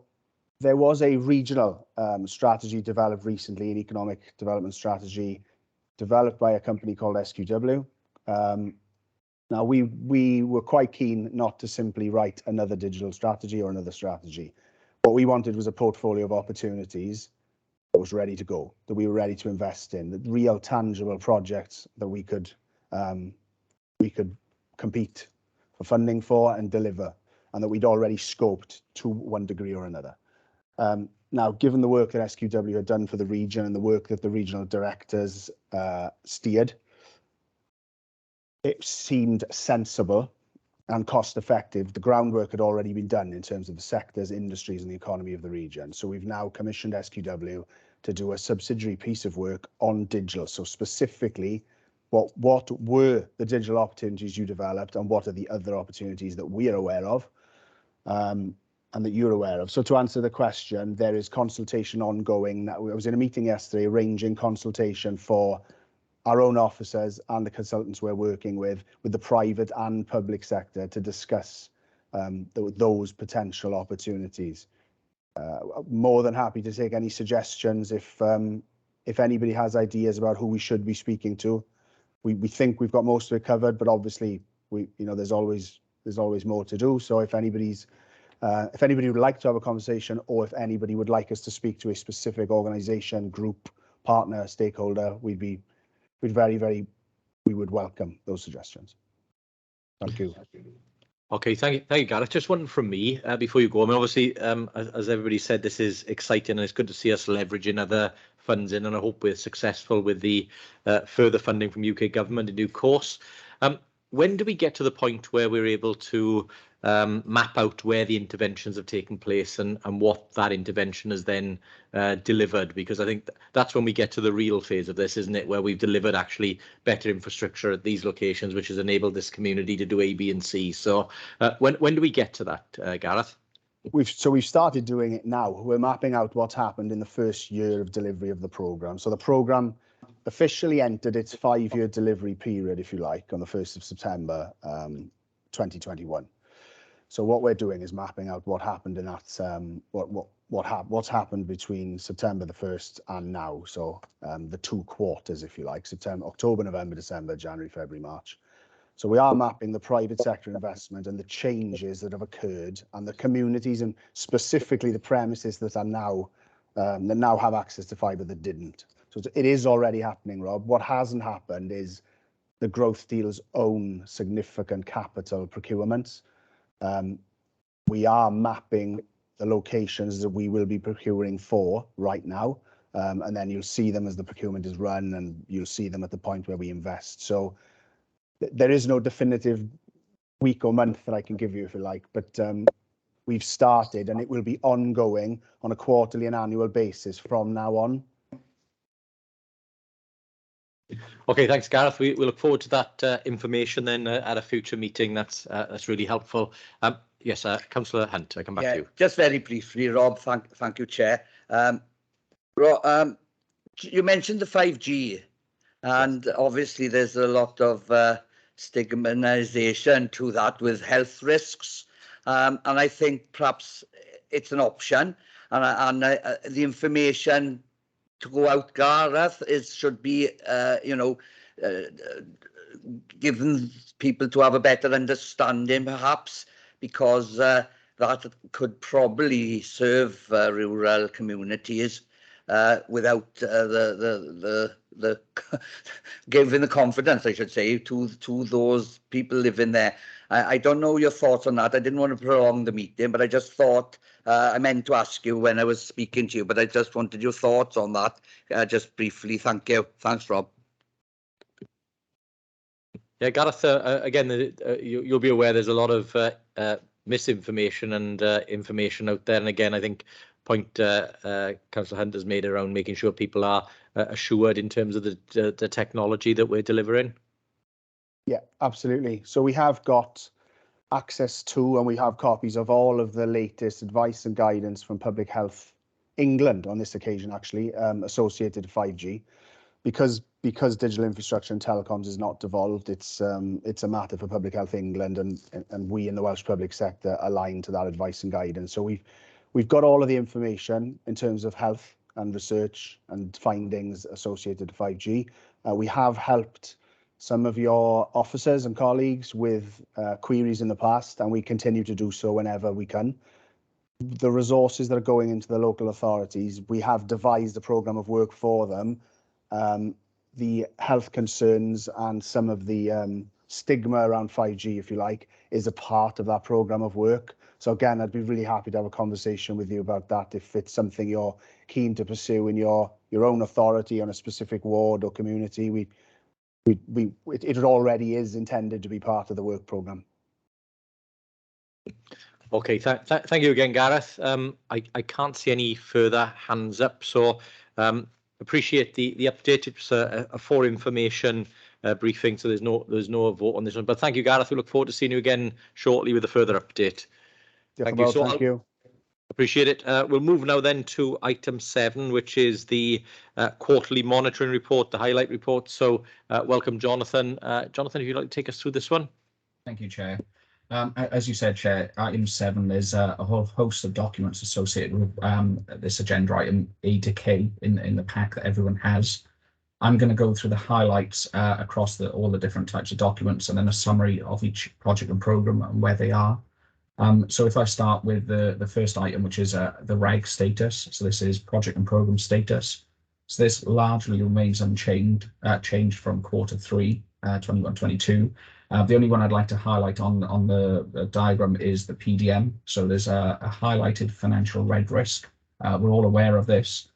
there was a regional strategy developed recently, an economic development strategy developed by a company called SQW. Now, we were quite keen not to simply write another digital strategy or another strategy. What we wanted was a portfolio of opportunities that was ready to go, that we were ready to invest in, the real tangible projects that we could compete for funding for and deliver, and that we'd already scoped to one degree or another. Now, given the work that SQW had done for the region and the work that the regional directors steered, it seemed sensible and cost effective. The groundwork had already been done in terms of the sectors, industries and the economy of the region. So we've now commissioned SQW to do a subsidiary piece of work on digital. So specifically, what were the digital opportunities you developed, and what are the other opportunities that we are aware of and that you're aware of? So to answer the question, there is consultation ongoing. I was in a meeting yesterday arranging consultation for our own officers and the consultants we're working with the private and public sector to discuss those potential opportunities. More than happy to take any suggestions if anybody has ideas about who we should be speaking to. We think we've got most of it covered, but obviously there's always more to do. So if anybody would like to have a conversation, or if anybody would like us to speak to a specific organisation, group, partner, stakeholder, we would welcome those suggestions. Thank you. Okay, thank you, Gareth. Just one from me before you go. I mean, obviously, as everybody said, this is exciting, and it's good to see us leveraging other funds in, and I hope we're successful with the further funding from UK government in due course. When do we get to the point where we're able to map out where the interventions have taken place and what that intervention has then delivered? Because I think that's when we get to the real phase of this, isn't it? Where we've delivered actually better infrastructure at these locations, which has enabled this community to do A, B and C. So when do we get to that, Gareth? We've started doing it now. We're mapping out what's happened in the first year of delivery of the programme. So the programme officially entered its 5-year delivery period, if you like, on the 1st of September 2021. So what we're doing is mapping out what happened in that, what's happened between September the 1st and now. So the 2 quarters, if you like, September, October, November, December, January, February, March. So we are mapping the private sector investment and the changes that have occurred, and the communities, and specifically the premises that are now have access to fibre that didn't. So it is already happening, Rob. What hasn't happened is the growth deal's own significant capital procurements. We are mapping the locations that we will be procuring for right now, and then you'll see them as the procurement is run, and you'll see them at the point where we invest. So there is no definitive week or month that I can give you, if you like, but we've started, and it will be ongoing on a quarterly and annual basis from now on. Okay, thanks, Gareth. We look forward to that information then at a future meeting. That's really helpful. Yes, Councillor Hunt, I come back to you. Just very briefly, Rob. Thank you, Chair. You mentioned the 5G, and obviously there's a lot of stigmatization to that with health risks, and I think perhaps it's an option, and the information to go out, Gareth, should be given people to have a better understanding, perhaps, because that could probably serve rural communities without the giving the confidence, I should say, to those people living there. I don't know your thoughts on that. I didn't want to prolong the meeting, but I just thought I meant to ask you when I was speaking to you, but I just wanted your thoughts on that just briefly. Thank you. Thanks, Rob. Yeah, Gareth, again, you'll be aware there's a lot of misinformation and information out there. And again, I think point Councillor Hunt has made around making sure people are assured in terms of the technology that we're delivering. Yeah, absolutely. So we have got access to, and we have copies of all of the latest advice and guidance from Public Health England on this occasion, actually, associated to 5G. Because digital infrastructure and telecoms is not devolved, it's a matter for Public Health England, and we in the Welsh public sector align to that advice and guidance. So we've got all of the information in terms of health and research and findings associated to 5G. We have helped some of your officers and colleagues with queries in the past, and we continue to do so whenever we can. The resources that are going into the local authorities, we have devised a programme of work for them. The health concerns and some of the stigma around 5G, if you like, is a part of that programme of work. So again, I'd be really happy to have a conversation with you about that if it's something you're keen to pursue in your own authority on a specific ward or community. It already is intended to be part of the work programme. Okay, thank you again, Gareth. I can't see any further hands up, so appreciate the update. It's a for information briefing, so there's no vote on this one. But thank you, Gareth. We look forward to seeing you again shortly with a further update. Thank you. Thank you. Appreciate it. We'll move now then to item 7, which is the quarterly monitoring report, the highlight report. So welcome, Jonathan. Jonathan, if you'd like to take us through this one. Thank you, Chair. As you said, Chair, item 7, there's a whole host of documents associated with this agenda item A to K in the pack that everyone has. I'm going to go through the highlights across all the different types of documents, and then a summary of each project and programme and where they are. So if I start with the first item, which is the RAG status, so this is project and programme status. So this largely remains unchanged, changed from Q3 21-22. The only one I'd like to highlight on the diagram is the PDM. So there's a highlighted financial red risk. We're all aware of this.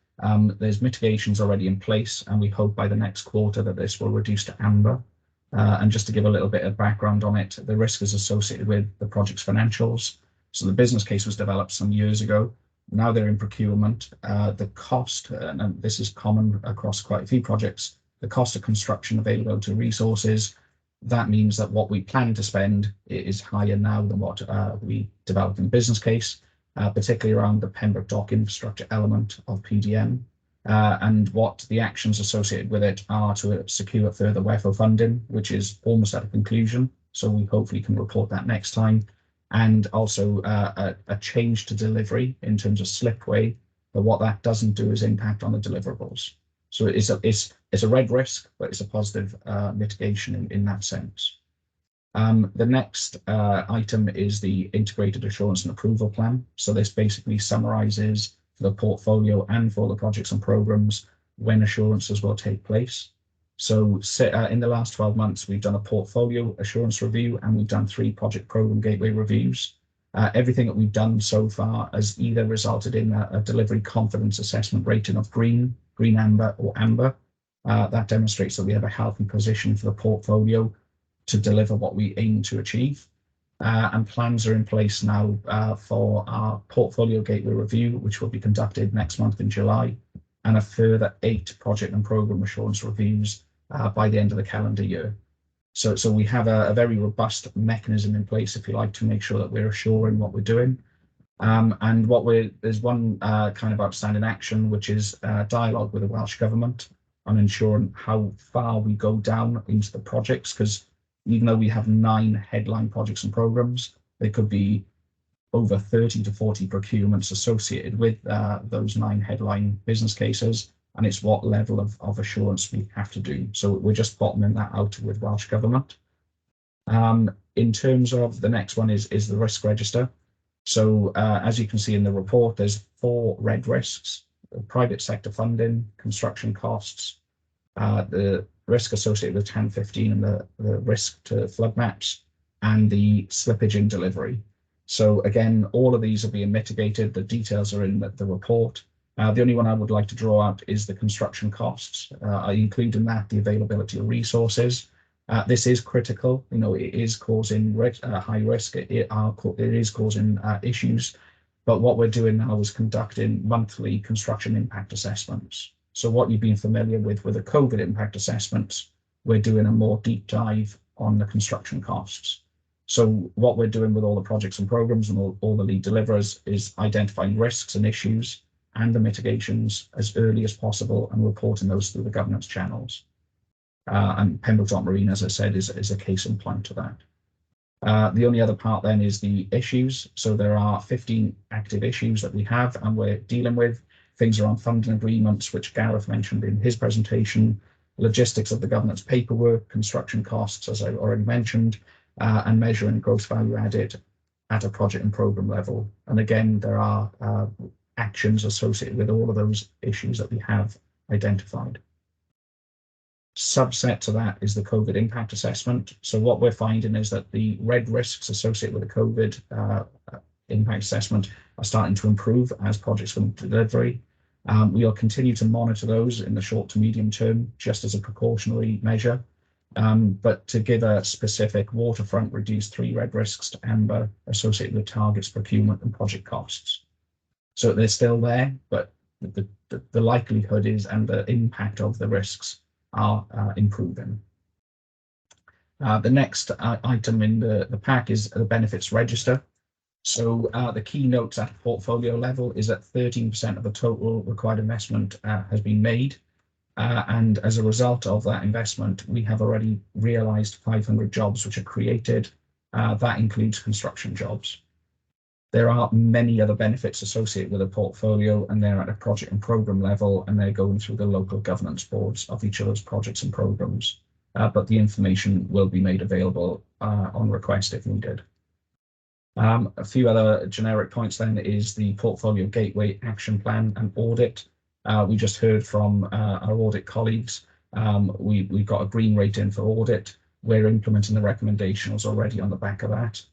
There's mitigations already in place, and we hope by the next quarter that this will reduce to amber. And just to give a little bit of background on it, the risk is associated with the project's financials. So the business case was developed some years ago. Now they're in procurement. The cost, and this is common across quite a few projects, the cost of construction, availability of resources, that means that what we plan to spend is higher now than what we developed in the business case, particularly around the Pembroke Dock infrastructure element of PDM. And what the actions associated with it are to secure further WEFO funding, which is almost at a conclusion. So we hopefully can report that next time. And also a change to delivery in terms of slipway. But what that doesn't do is impact on the deliverables. So it's a red risk, but it's a positive mitigation in that sense. The next item is the integrated assurance and approval plan. So this basically summarizes for the portfolio and for the projects and programs when assurances will take place. So in the last 12 months, we've done a portfolio assurance review, and we've done 3 project program gateway reviews. Everything that we've done so far has either resulted in a delivery confidence assessment rating of green, amber, or amber. That demonstrates that we have a healthy position for the portfolio to deliver what we aim to achieve. And plans are in place now for our portfolio gateway review, which will be conducted next month in July, and a further 8 project and programme assurance reviews by the end of the calendar year. So we have a very robust mechanism in place, if you like, to make sure that we're assuring what we're doing. And there's one kind of outstanding action, which is dialogue with the Welsh Government on ensuring how far we go down into the projects, because even though we have 9 headline projects and programs, there could be over 30 to 40 procurements associated with those 9 headline business cases, and it's what level of assurance we have to do. So we're just bottoming that out with Welsh Government. In terms of the next one is the risk register. So as you can see in the report, there's 4 red risks: private sector funding, construction costs, the risk associated with 1015 and the risk to flood maps, and the slippage in delivery. So again, all of these are being mitigated. The details are in the report. The only one I would like to draw out is the construction costs. I include in that the availability of resources. This is critical. You know, it is causing high risk. It is causing issues. But what we're doing now is conducting monthly construction impact assessments. So what you've been familiar with the COVID impact assessments, we're doing a more deep dive on the construction costs. So what we're doing with all the projects and programs and all the lead deliverers is identifying risks and issues and the mitigations as early as possible and reporting those through the governance channels. And Pembroke Dock Marine, as I said, is a case in point to that. The only other part then is the issues. So there are 15 active issues that we have and we're dealing with. Things around funding agreements, which Gareth mentioned in his presentation, logistics of the government's paperwork, construction costs, as I already mentioned, and measuring gross value added at a project and program level. And again, there are actions associated with all of those issues that we have identified. Subset to that is the COVID impact assessment. So what we're finding is that the red risks associated with the COVID impact assessment are starting to improve as projects come to delivery. We'll continue to monitor those in the short to medium term, just as a precautionary measure. But to give a specific, waterfront reduced 3 red risks to amber associated with targets, procurement and project costs. So they're still there, but the likelihood is and the impact of the risks are improving. The next item in the pack is the benefits register. So the key notes at portfolio level is that 13% of the total required investment has been made. And as a result of that investment, we have already realised 500 jobs which are created. That includes construction jobs. There are many other benefits associated with a portfolio, and they're at a project and programme level, and they're going through the local governance boards of each of those projects and programmes. But the information will be made available on request if needed. A few other generic points then is the portfolio gateway action plan and audit. We just heard from our audit colleagues. We've got a green rating for audit. We're implementing the recommendations already on the back of that.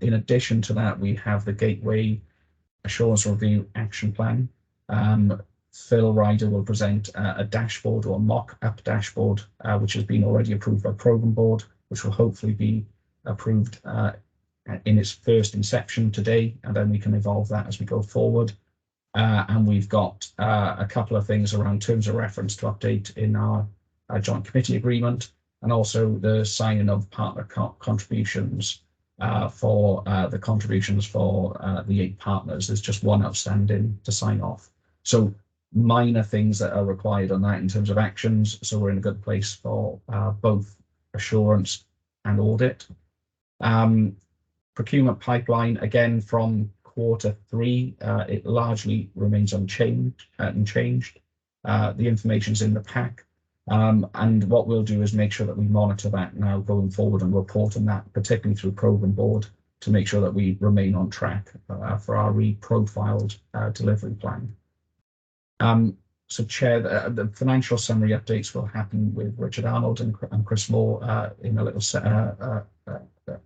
In addition to that, we have the gateway assurance review action plan. Phil Ryder will present a dashboard or mock-up dashboard, which has been already approved by Programme Board, which will hopefully be approved in its first inception today, and then we can evolve that as we go forward. And we've got a couple of things around terms of reference to update in our joint committee agreement, and also the signing of partner contributions for the contributions for the 8 partners. There's just one outstanding to sign off. So minor things that are required on that in terms of actions. So we're in a good place for both assurance and audit. Procurement pipeline, again, from Q3, it largely remains unchanged. The information's in the pack. And what we'll do is make sure that we monitor that now going forward and report on that, particularly through Programme Board, to make sure that we remain on track for our reprofiled delivery plan. So Chair, the financial summary updates will happen with Richard Arnold and Chris Moore in a little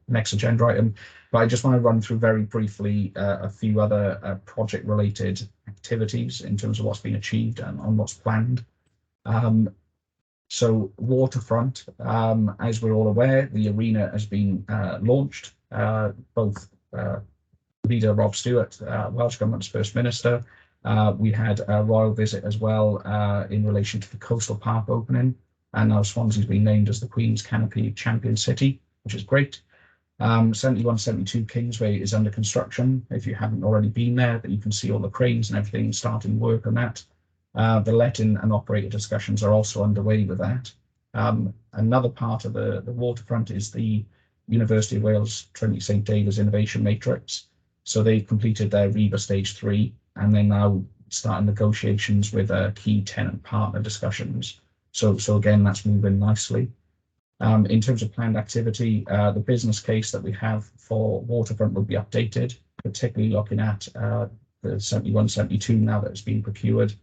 next agenda item. But I just want to run through very briefly a few other project-related activities in terms of what's been achieved and on what's planned. So waterfront, as we're all aware, the arena has been launched. both leader Rob Stewart, Welsh Government's First Minister. We had a royal visit as well in relation to the coastal park opening, and now Swansea's been named as the Queen's Canopy Champion City, which is great. 7172 Kingsway is under construction. If you haven't already been there, that you can see all the cranes and everything starting work on that. The letting and operator discussions are also underway with that. Another part of the waterfront is the University of Wales Trinity St David's Innovation Matrix. So they've completed their REBA Stage 3, and they're now starting negotiations with key tenant partner discussions. So again, that's moving nicely. In terms of planned activity, the business case that we have for waterfront will be updated, particularly looking at the 7172 now that it's been procured,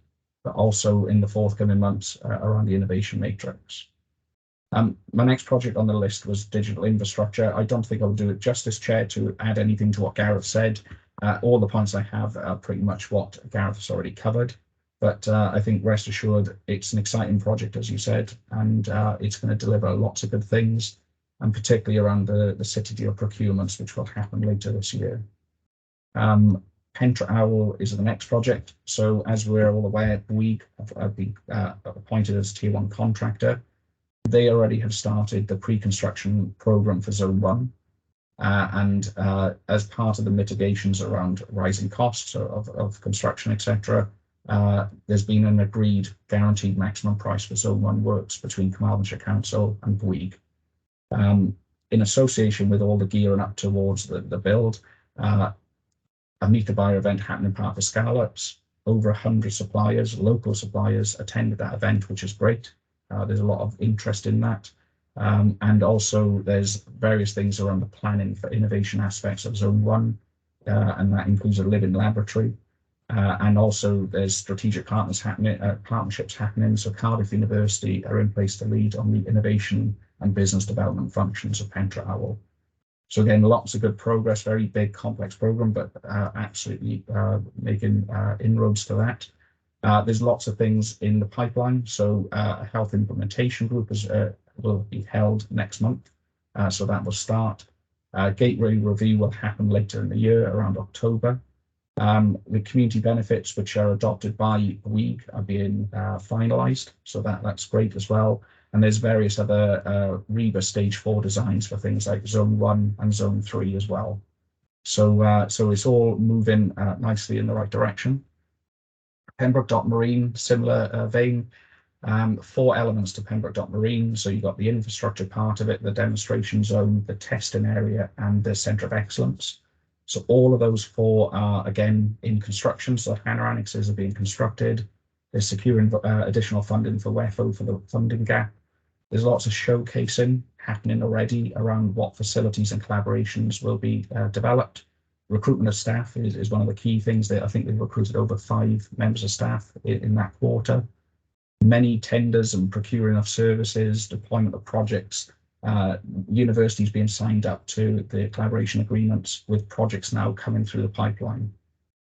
but also in the forthcoming months around the innovation matrix. My next project on the list was digital infrastructure. I don't think I'll do it justice, Chair, to add anything to what Gareth said. All the points I have are pretty much what Gareth has already covered. But I think rest assured, it's an exciting project, as you said, and it's going to deliver lots of good things, and particularly around the city deal procurements, which will happen later this year. Pentra Owl is the next project. So as we're all aware, we have been appointed as Tier 1 contractor. They already have started the pre-construction program for Zone 1. And as part of the mitigations around rising costs of construction, etc., there's been an agreed guaranteed maximum price for Zone 1 works between Carmarthenshire Council and Bouygues. In association with all the gearing up towards the build, a Meet the Buyer event happened in Park of Scallops. Over 100 suppliers, local suppliers, attended that event, which is great. There's a lot of interest in that. And also there's various things around the planning for innovation aspects of Zone 1, and that includes a living laboratory. And also there's strategic partnerships happening. So Cardiff University are in place to lead on the innovation and business development functions of Pentra Owl. So again, lots of good progress, very big, complex program, but absolutely making inroads to that. There's lots of things in the pipeline. So a health implementation group will be held next month. So that will start. Gateway review will happen later in the year, around October. The community benefits, which are adopted by Bouygues, are being finalised. So that's great as well. And there's various other REBA Stage 4 designs for things like Zone 1 and Zone 3 as well. So it's all moving nicely in the right direction. Pembroke Dock Marine, similar vein. 4 elements to Pembroke Dock Marine. So you've got the infrastructure part of it, the demonstration zone, the testing area, and the centre of excellence. So all of those 4 are, again, in construction. So HANA annexes are being constructed. They're securing additional funding for WEFO for the funding gap. There's lots of showcasing happening already around what facilities and collaborations will be developed. Recruitment of staff is one of the key things. I think they've recruited over 5 members of staff in that quarter. Many tenders and procuring of services, deployment of projects, universities being signed up to the collaboration agreements with projects now coming through the pipeline.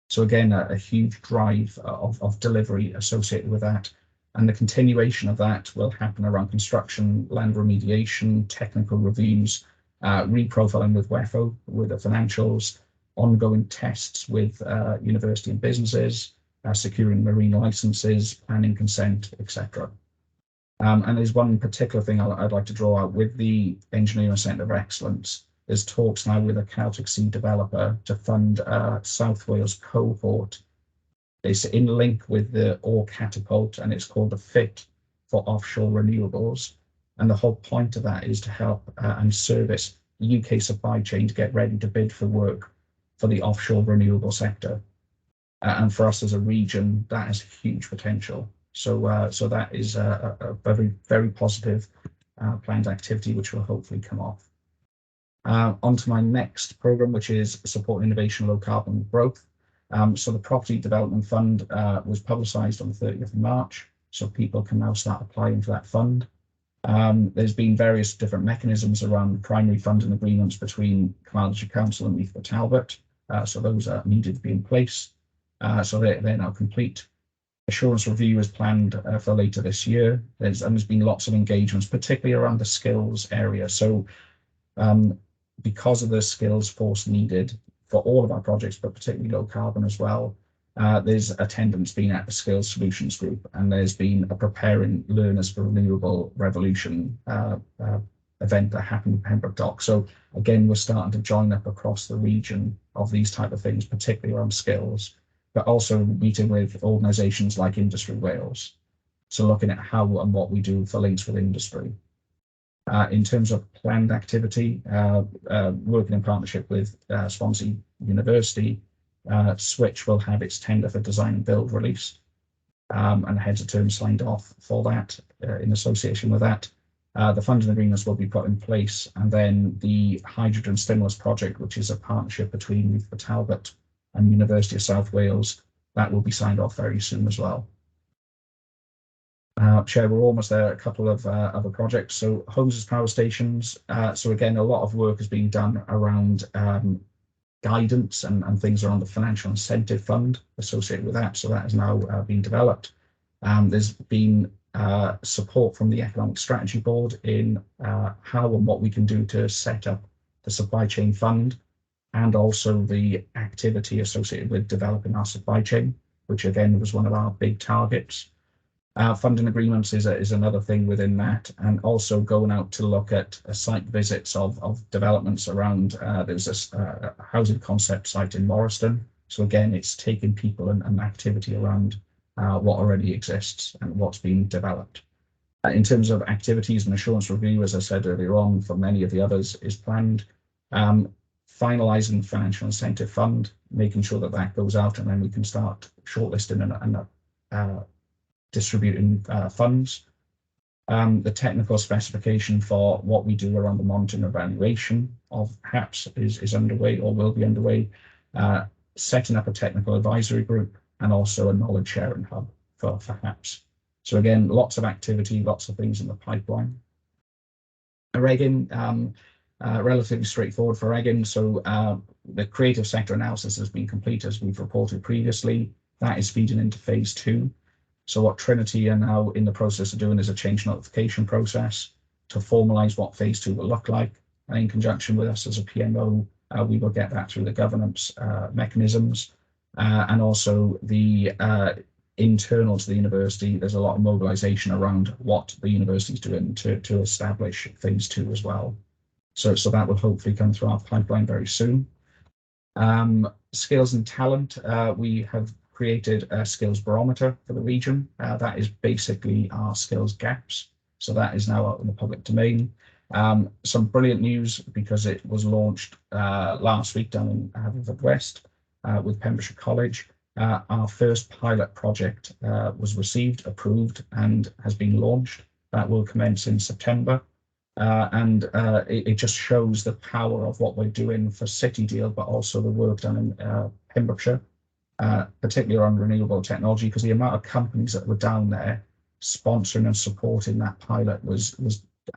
So again, a huge drive of delivery associated with that. And the continuation of that will happen around construction, land remediation, technical reviews, reprofiling with WEFO, with the financials, ongoing tests with university and businesses, securing marine licenses, planning consent, etc. And there's one particular thing I'd like to draw out with the Engineering Centre of Excellence. There's talks now with a Celtic Sea developer to fund South Wales cohort. It's in link with the Ore Catapult, and it's called the FIT for Offshore Renewables. And the whole point of that is to help and service the UK supply chain to get ready to bid for work for the offshore renewable sector. And for us as a region, that has huge potential. So that is a very, very positive planned activity, which will hopefully come off. On to my next programme, which is Support Innovation Low Carbon Growth. So the Property Development Fund was publicised on the 30th of March, so people can now start applying for that fund. There's been various different mechanisms around primary funding agreements between Carmarthenshire Council and Leith Talbot. So those are needed to be in place. So they're now complete. Assurance review is planned for later this year. There's been lots of engagements, particularly around the skills area. So because of the skills force needed for all of our projects, but particularly low carbon as well, there's attendance been at the Skills Solutions Group, and there's been a Preparing Learners for Renewable Revolution event that happened in Pembroke Dock. So again, we're starting to join up across the region of these type of things, particularly around skills, but also meeting with organisations like Industry Wales. So looking at how and what we do for links with industry. In terms of planned activity, working in partnership with Swansea University, Switch will have its tender for design and build released, and heads of terms signed off for that in association with that. The funding agreements will be put in place, and then the hydrogen stimulus project, which is a partnership between Youth for Talbot and University of South Wales, that will be signed off very soon as well. Chair, we're almost there. A couple of other projects. So homes as power stations. So again, a lot of work is being done around guidance and things around the financial incentive fund associated with that. So that is now being developed. There's been support from the Economic Strategy Board in how and what we can do to set up the supply chain fund, and also the activity associated with developing our supply chain, which again was one of our big targets. Funding agreements is another thing within that, and also going out to look at site visits of developments around, there's a housing concept site in Morriston. So again, it's taking people and activity around what already exists and what's being developed. In terms of activities and assurance review, as I said earlier on, for many of the others is planned. Finalising the financial incentive fund, making sure that that goes out, and then we can start shortlisting and distributing funds. The technical specification for what we do around the monitoring and evaluation of HAPS is underway or will be underway. Setting up a technical advisory group and also a knowledge sharing hub for HAPS. So again, lots of activity, lots of things in the pipeline. Regan, relatively straightforward for Regan. So the creative sector analysis has been complete, as we've reported previously. That is feeding into phase 2. So what Trinity are now in the process of doing is a change notification process to formalise what phase 2 will look like. And in conjunction with us as a PMO, we will get that through the governance mechanisms. And also the internal to the university, there's a lot of mobilisation around what the university is doing to establish phase 2 as well. So that will hopefully come through our pipeline very soon. Skills and talent, we have created a skills barometer for the region. That is basically our skills gaps. So that is now out in the public domain. Some brilliant news, because it was launched last week down in Haverfordwest with Pembrokeshire College. Our first pilot project was received, approved, and has been launched. That will commence in September. It just shows the power of what we're doing for City Deal, but also the work done in Pembrokeshire. Particularly around renewable technology, because the amount of companies that were down there sponsoring and supporting that pilot was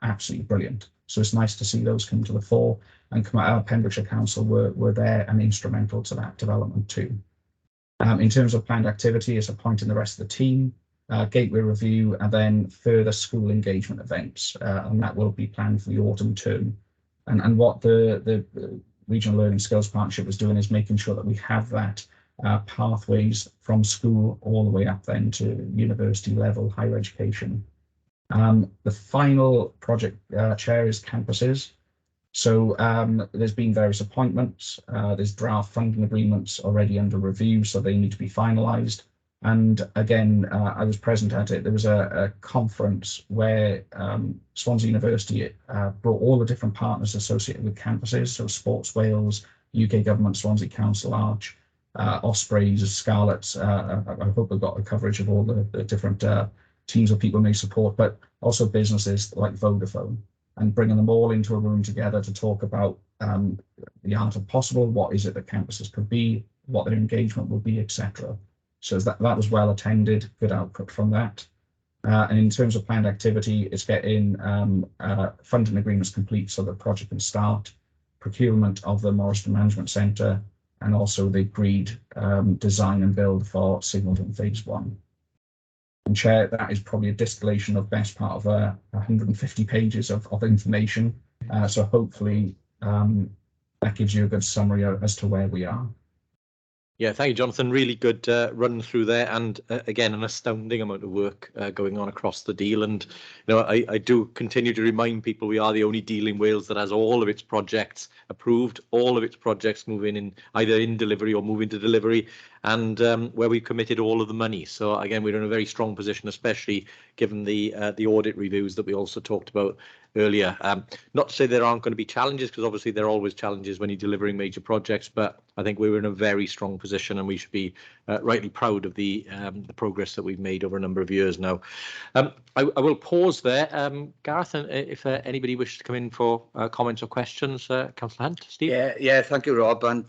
absolutely brilliant. So it's nice to see those come to the fore, and Pembrokeshire Council were there and instrumental to that development too. In terms of planned activity, it's appointing the rest of the team, gateway review, and then further school engagement events, and that will be planned for the autumn term. And what the Regional Learning Skills Partnership was doing is making sure that we have that pathways from school all the way up then to university level higher education. The final project, Chair, is campuses. So there's been various appointments. There's draft funding agreements already under review, so they need to be finalised. And again, I was present at it. There was a conference where Swansea University brought all the different partners associated with campuses, so Sports Wales, UK Government, Swansea Council, Arch, Ospreys, Scarlets. I hope we've got the coverage of all the different teams of people may support, but also businesses like Vodafone, and bringing them all into a room together to talk about the art of possible, what is it that campuses could be, what their engagement will be, etc. So that was well attended, good output from that. And in terms of planned activity, it's getting funding agreements complete so the project can start, procurement of the Morriston Management Centre, and also the agreed design and build for Singleton Phase 1. And Chair, that is probably a distillation of best part of 150 pages of information. So hopefully that gives you a good summary as to where we are. Yeah, thank you, Jonathan. Really good run through there, and again, an astounding amount of work going on across the deal. And you know, I do continue to remind people we are the only deal in Wales that has all of its projects approved, all of its projects moving in either in delivery or moving to delivery, and where we've committed all of the money. So again, we're in a very strong position, especially given the audit reviews that we also talked about earlier. Not to say there aren't going to be challenges, because obviously there are always challenges when you're delivering major projects, but I think we're in a very strong position, and we should be rightly proud of the progress that we've made over a number of years now. I will pause there. Gareth, if anybody wishes to come in for comments or questions, Councillor Hunt, Steve? Yeah, thank you, Rob, and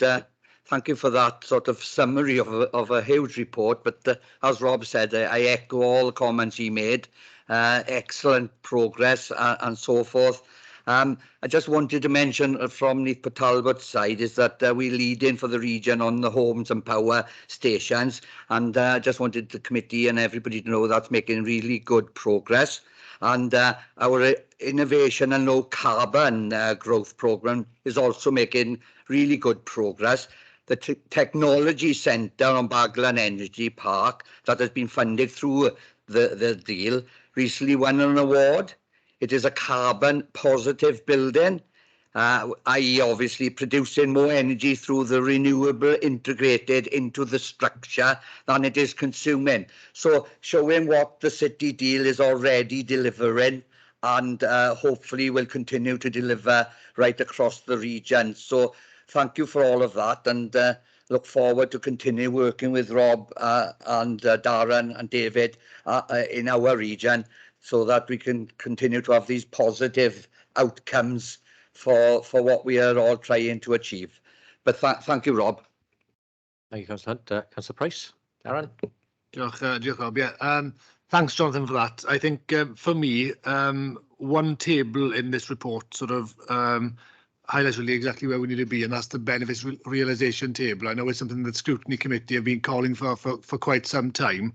thank you for that sort of summary of a huge report. But as Rob said, I echo all the comments he made. Excellent progress and so forth. I just wanted to mention from Neath Talbot's side is that we lead in for the region on the homes and power stations, and I just wanted the committee and everybody to know that's making really good progress. And our innovation and low carbon growth programme is also making really good progress. The Technology Centre on Baglan Energy Park that has been funded through the deal recently won an award. It is a carbon positive building, i.e. obviously producing more energy through the renewable integrated into the structure than it is consuming. So showing what the city deal is already delivering, and hopefully will continue to deliver right across the region. So thank you for all of that, and look forward to continue working with Rob and Darren and David in our region, so that we can continue to have these positive outcomes for what we are all trying to achieve. But thank you, Rob. Thank you, Councillor Hunt. Councillor Price, Darren? Diolch, Rob. Yeah, thanks, Jonathan, for that. I think for me, one table in this report sort of highlights really exactly where we need to be, and that's the benefits realisation table. I know it's something that Scrutiny Committee have been calling for quite some time.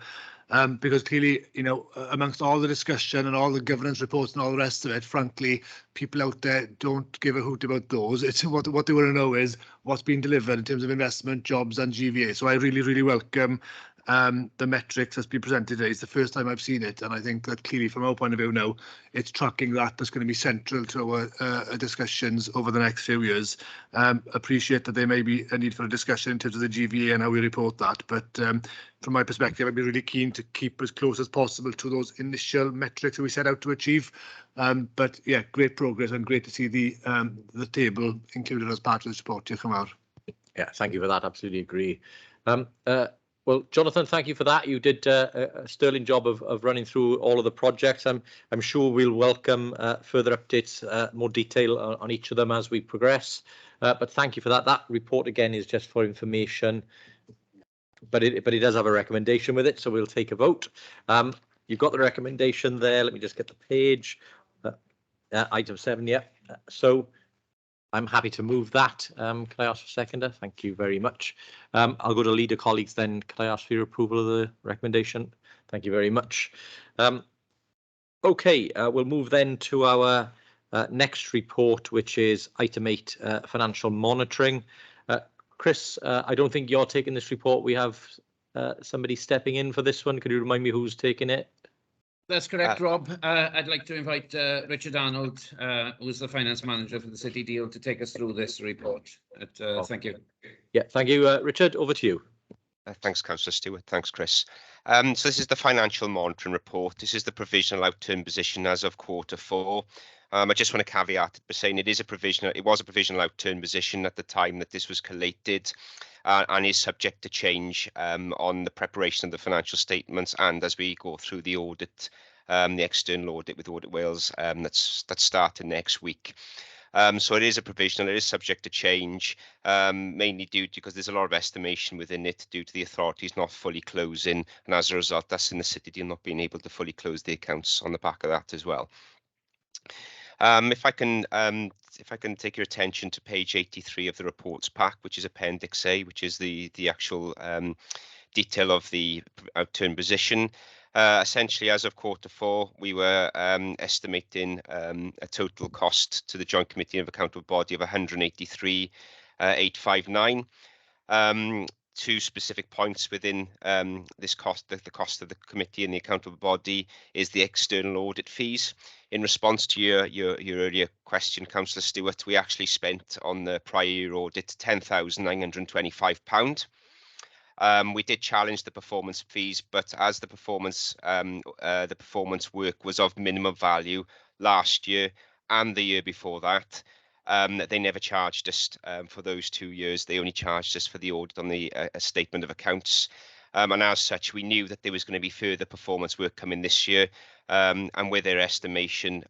Because clearly, you know, amongst all the discussion and all the governance reports and all the rest of it, frankly, people out there don't give a hoot about those. It's what they want to know is what's being delivered in terms of investment, jobs and GVA. So I really welcome the metrics that's been presented today. It's the first time I've seen it, and I think that clearly from our point of view now, it's tracking that's going to be central to our discussions over the next few years. Appreciate that there may be a need for a discussion in terms of the GVA and how we report that, but from my perspective, I'd be really keen to keep as close as possible to those initial metrics that we set out to achieve. But yeah, great progress and great to see the table included as part of this report. Yeah, thank you for that. Absolutely agree. Well, Jonathan, thank you for that. You did a sterling job of running through all of the projects. I'm sure we'll welcome further updates, more detail on each of them as we progress. But thank you for that. That report again is just for information, but it does have a recommendation with it, so we'll take a vote. You've got the recommendation there. Let me just get the page. Item 7, yeah. So I'm happy to move that. Can I ask for a seconder? Thank you very much. I'll go to leader colleagues then. Can I ask for your approval of the recommendation? Thank you very much. Okay, we'll move then to our next report, which is item 8, financial monitoring. Chris, I don't think you're taking this report. We have somebody stepping in for this one. Could you remind me who's taking it? That's correct, Rob. I'd like to invite Richard Arnold, who's the finance manager for the city deal, to take us through this report. Thank you. Yeah, thank you, Richard. Over to you. Thanks, Councillor Stewart. Thanks, Chris. So this is the financial monitoring report. This is the provisional outturn position as of Q4. I just want to caveat it by saying it was a provisional outturn position at the time that this was collated, and is subject to change on the preparation of the financial statements and as we go through the audit, the external audit with Audit Wales that's starting next week. So it is a provisional, it is subject to change, mainly because there's a lot of estimation within it due to the authorities not fully closing, and as a result, that's in the city deal not being able to fully close the accounts on the back of that as well. If I can take your attention to page 83 of the reports pack, which is Appendix A, which is the actual detail of the outturn position. Essentially, as of Q4, we were estimating a total cost to the Joint Committee of Accountable Body of 183,859. Two specific points within this cost, the cost of the committee and the accountable body is the external audit fees. In response to your earlier question, Councillor Stewart, we actually spent on the prior year audit £10,925. We did challenge the performance fees, but as the performance work was of minimum value last year and the year before that, they never charged us for those 2 years. They only charged us for the audit on the statement of accounts. And as such, we knew that there was going to be further performance work coming this year. And with their estimation,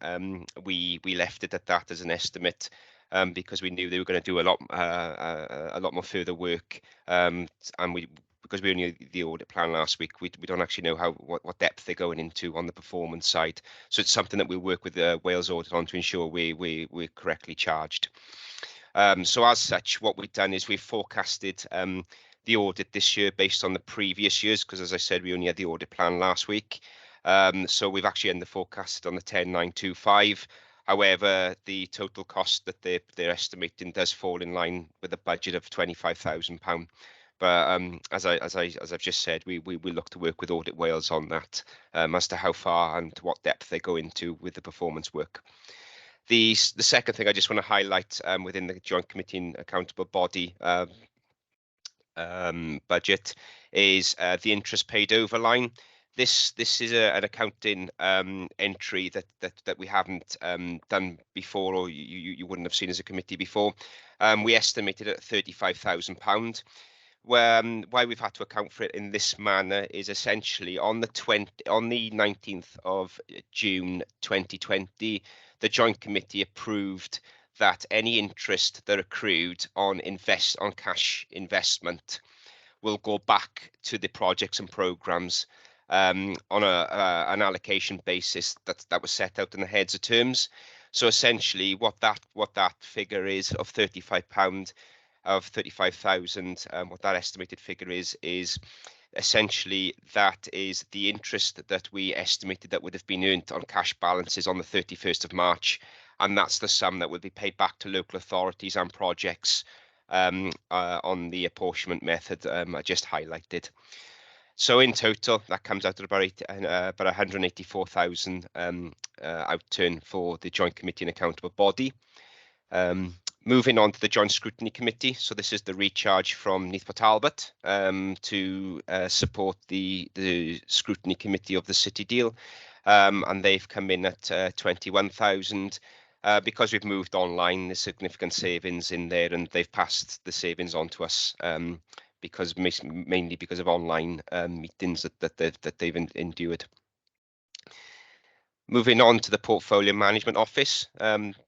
we left it at that as an estimate. Because we knew they were going to do a lot more further work, and because we only did the audit plan last week, we don't actually know what depth they're going into on the performance side. So it's something that we work with the Wales Audit on to ensure we're correctly charged. So as such, what we've done is we've forecasted the audit this year based on the previous years, because as I said, we only had the audit plan last week. So we've actually ended the forecast on the 10,925. However, the total cost that they're estimating does fall in line with a budget of £25,000. But as I've just said, we look to work with Audit Wales on that as to how far and to what depth they go into with the performance work. The second thing I just want to highlight within the Joint Committee and Accountable Body budget is the interest paid over line. This is an accounting entry that we haven't done before, or you wouldn't have seen as a committee before. We estimated at £35,000. Why we've had to account for it in this manner is essentially on the 19th of June 2020, the Joint Committee approved that any interest that accrued on cash investment will go back to the projects and programmes on an allocation basis that was set out in the heads of terms. So essentially, what that figure is of £35,000, what that estimated figure is essentially that is the interest that we estimated that would have been earned on cash balances on the 31st of March, and that's the sum that would be paid back to local authorities and projects on the apportionment method I just highlighted. So in total, that comes out at about 184,000 outturn for the Joint Committee and Accountable Body. Moving on to the Joint Scrutiny Committee. So this is the recharge from Neath Talbot to support the Scrutiny Committee of the City deal. And they've come in at 21,000. Because we've moved online, there's significant savings in there, and they've passed the savings on to us mainly because of online meetings that they've endured. Moving on to the Portfolio Management Office,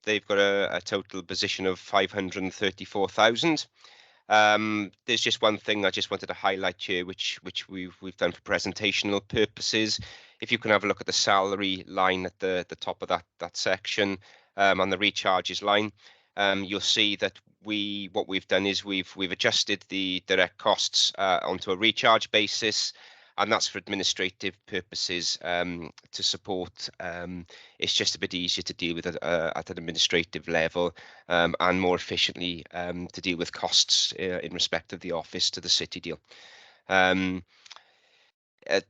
they've got a total position of 534,000. There's just one thing I just wanted to highlight here, which we've done for presentational purposes. If you can have a look at the salary line at the top of that section, on the recharges line, you'll see that what we've done is we've adjusted the direct costs onto a recharge basis, and that's for administrative purposes to support. It's just a bit easier to deal with at an administrative level and more efficiently to deal with costs in respect of the office to the city deal.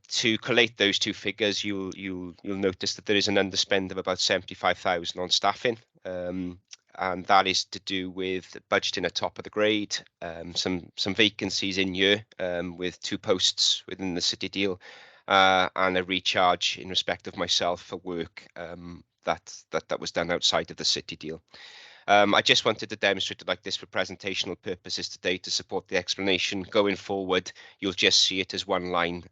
To collate those two figures, you'll notice that there is an underspend of about 75,000 on staffing, and that is to do with budgeting at top of the grade, some vacancies in year with 2 posts within the city deal, and a recharge in respect of myself for work that was done outside of the city deal. I just wanted to demonstrate it like this for presentational purposes today to support the explanation. Going forward, you'll just see it as one line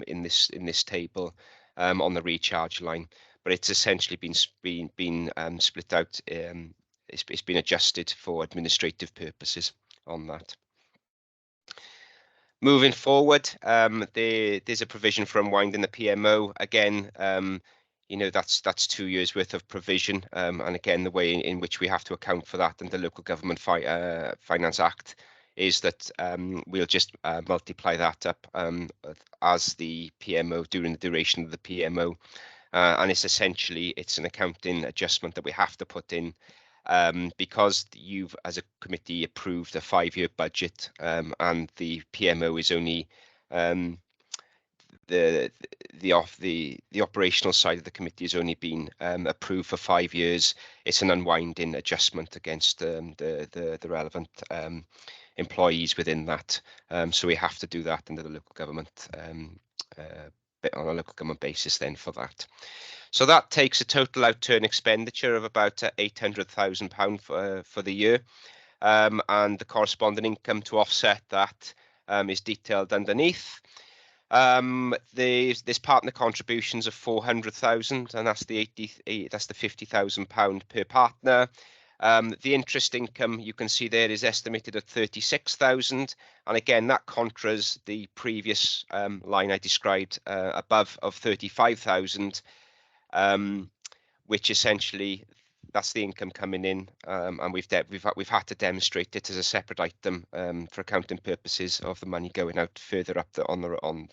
in this table on the recharge line, but it's essentially been split out. It's been adjusted for administrative purposes on that. Moving forward, there's a provision for unwinding the PMO. Again, that's 2 years worth of provision, and again, the way in which we have to account for that and the Local Government Finance Act is that we'll just multiply that up as the PMO during the duration of the PMO. And it's an accounting adjustment that we have to put in because you've, as a committee, approved a 5-year budget, and the PMO is only the operational side of the committee has only been approved for 5 years. It's an unwinding adjustment against the relevant employees within that. So we have to do that under the local government on a local government basis then for that. So that takes a total outturn expenditure of about £800,000 for the year, and the corresponding income to offset that is detailed underneath. There's partner contributions of 400,000, and that's the £50,000 per partner. The interest income you can see there is estimated at 36,000, and again that contras the previous line I described above of 35,000, which essentially that's the income coming in, and we've had to demonstrate it as a separate item for accounting purposes of the money going out further up on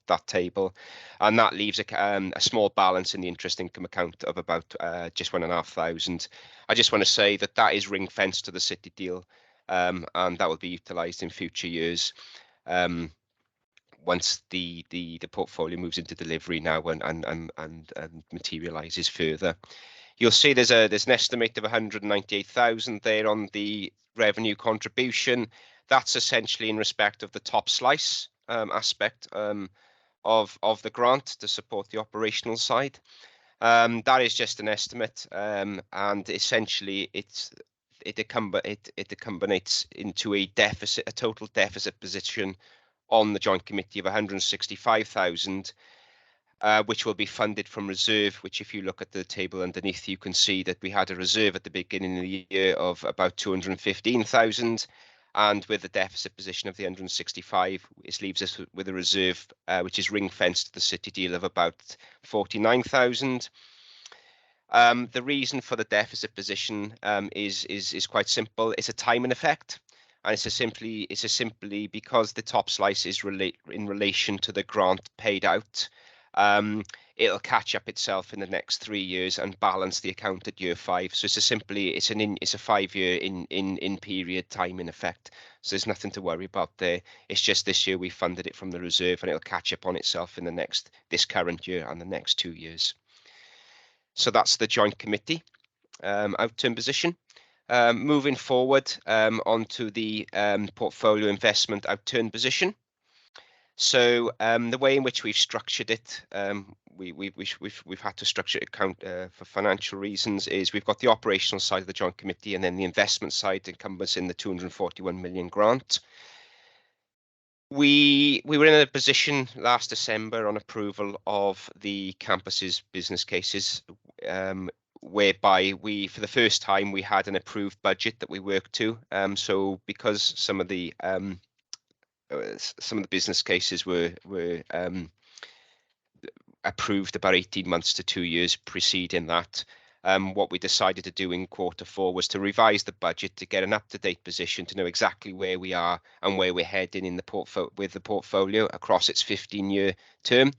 that table, and that leaves a small balance in the interest income account of about just 1,500. I just want to say that is ring fenced to the city deal, and that will be utilised in future years once the portfolio moves into delivery now and materialises further. You'll see there's an estimate of 198,000 there on the revenue contribution. That's essentially in respect of the top slice aspect of the grant to support the operational side. That is just an estimate, and essentially it accumulates into a total deficit position on the joint committee of 165,000. Which will be funded from reserve, which if you look at the table underneath, you can see that we had a reserve at the beginning of the year of about 215,000, and with the deficit position of the 165, it leaves us with a reserve which is ring fenced to the city deal of about 49,000. The reason for the deficit position is quite simple. It's a timing effect, and it's simply because the top slice is in relation to the grant paid out. It'll catch up itself in the next 3 years and balance the account at year 5. So it's a 5-year in period timing effect. So there's nothing to worry about there. It's just this year we funded it from the reserve, and it'll catch up on itself in this current year and the next 2 years. So that's the joint committee outturn position. Moving forward onto the portfolio investment outturn position. So the way in which we've structured it, we've had to structure it for financial reasons, is we've got the operational side of the joint committee, and then the investment side encompassing the 241 million grant. We were in a position last December on approval of the campus's business cases, whereby for the first time we had an approved budget that we worked to. So because some of the business cases were approved about 18 months to 2 years preceding that, what we decided to do in Q4 was to revise the budget to get an up-to-date position, to know exactly where we are and where we're heading in with the portfolio across its 15-year term.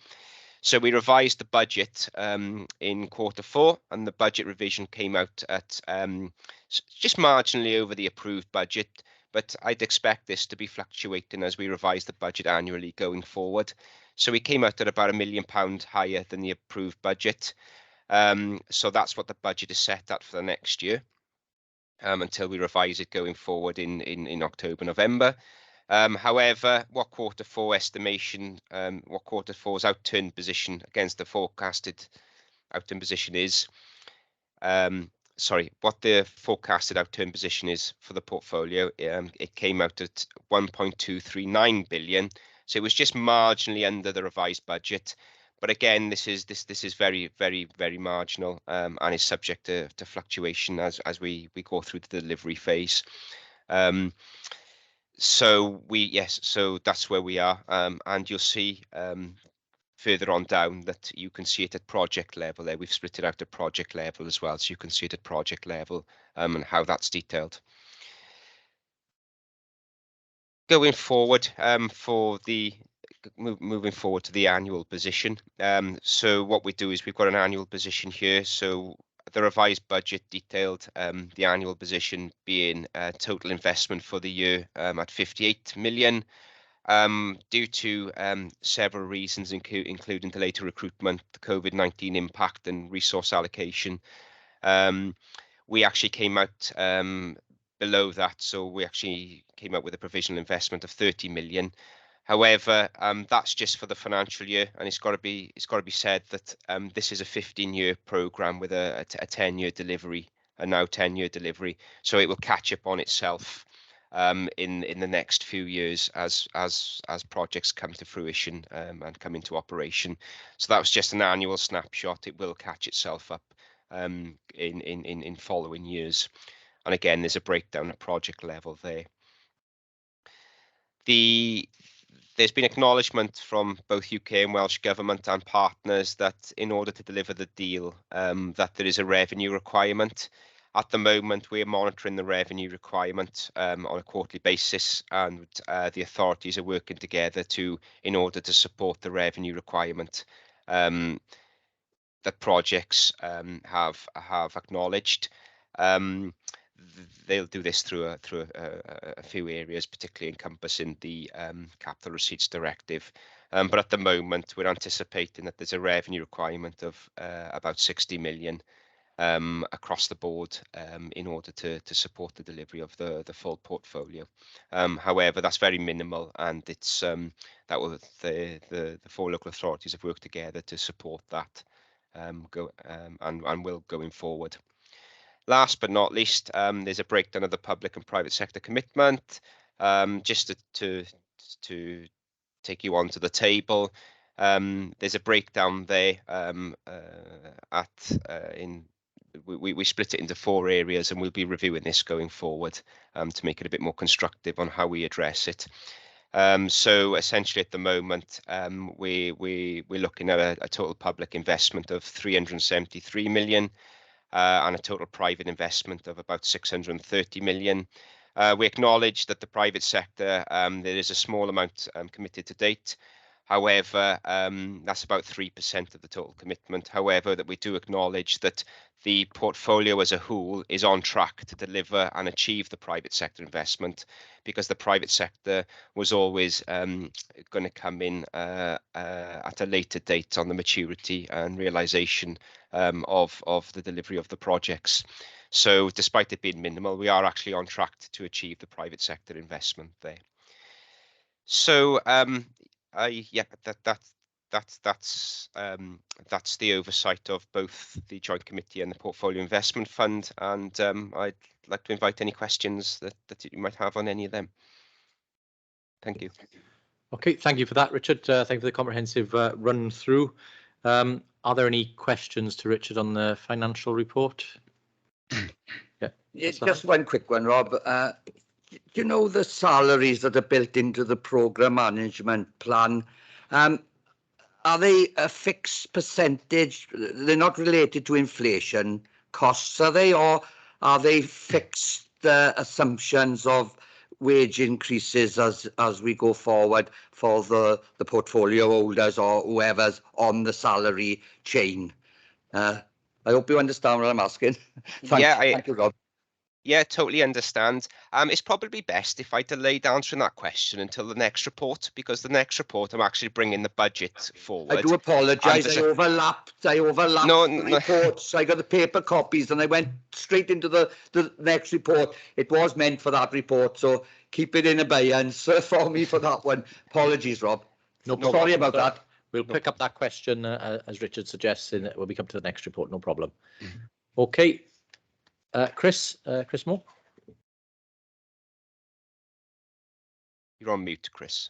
So we revised the budget in Q4, and the budget revision came out at just marginally over the approved budget. But I'd expect this to be fluctuating as we revise the budget annually going forward. So we came out at about £1 million higher than the approved budget. So that's what the budget is set at for the next year, until we revise it going forward in October, November. However, what Q4's outturn position against the forecasted outturn position is, what the forecasted outturn position is for the portfolio, it came out at 1.239 billion. So it was just marginally under the revised budget. But again, this is very, very, very marginal, and is subject to fluctuation as we go through the delivery phase. So that's where we are, and you'll see further on down that you can see it at project level there. We've split it out at project level as well, so you can see it at project level and how that's detailed. Going forward, moving forward to the annual position. So what we do is we've got an annual position here. So the revised budget detailed the annual position being total investment for the year at 58 million. Due to several reasons, including the later recruitment, the COVID-19 impact and resource allocation, we actually came out below that. So we actually came out with a provisional investment of 30 million. However, that's just for the financial year, and it's got to be said that this is a 15-year program with a 10-year delivery, a now 10-year delivery. So it will catch up on itself in the next few years as projects come to fruition and come into operation. So that was just an annual snapshot. It will catch itself up in following years. And again, there's a breakdown at project level there. There's been acknowledgement from both UK and Welsh Government and partners that in order to deliver the deal, that there is a revenue requirement. At the moment, we're monitoring the revenue requirement on a quarterly basis, and the authorities are working together in order to support the revenue requirement that projects have acknowledged. They'll do this through a few areas, particularly encompassing the Capital Receipts Directive. But at the moment, we're anticipating that there's a revenue requirement of about 60 million across the board in order to support the delivery of the full portfolio. However, that's very minimal, and it's that will the four local authorities have worked together to support that and will going forward. Last but not least, there's a breakdown of the public and private sector commitment. Just to take you onto the table, there's a breakdown there. We split it into 4 areas, and we'll be reviewing this going forward to make it a bit more constructive on how we address it. So essentially, at the moment, we're looking at a total public investment of 373 million. And a total private investment of about 630 million. We acknowledge that the private sector, there is a small amount committed to date. However, that's about 3% of the total commitment. However, that we do acknowledge that the portfolio as a whole is on track to deliver and achieve the private sector investment, because the private sector was always going to come in at a later date on the maturity and realisation of the delivery of the projects. So despite it being minimal, we are actually on track to achieve the private sector investment there. So that's the oversight of both the Joint Committee and the Portfolio Investment Fund, and I'd like to invite any questions that you might have on any of them. Thank you. Okay, thank you for that, Richard. Thank you for the comprehensive run through. Are there any questions to Richard on the financial report? Yeah, just one quick one, Rob. You know the salaries that are built into the programme management plan, are they a fixed percentage? They're not related to inflation costs, are they? Or are they fixed assumptions of wage increases as we go forward for the portfolio holders or whoever's on the salary chain? I hope you understand what I'm asking. Thank you, Rob. Yeah, totally understand. It's probably best if I delayed answering that question until the next report, because the next report I'm actually bringing the budget forward. I do apologise. I overlapped reports. I got the paper copies and I went straight into the next report. It was meant for that report, so keep it in abeyance for me for that one. Apologies, Rob. No problem. Sorry about that. We'll pick up that question as Richard suggests when we come to the next report. No problem. Okay. Chris Moore. You're on mute, Chris.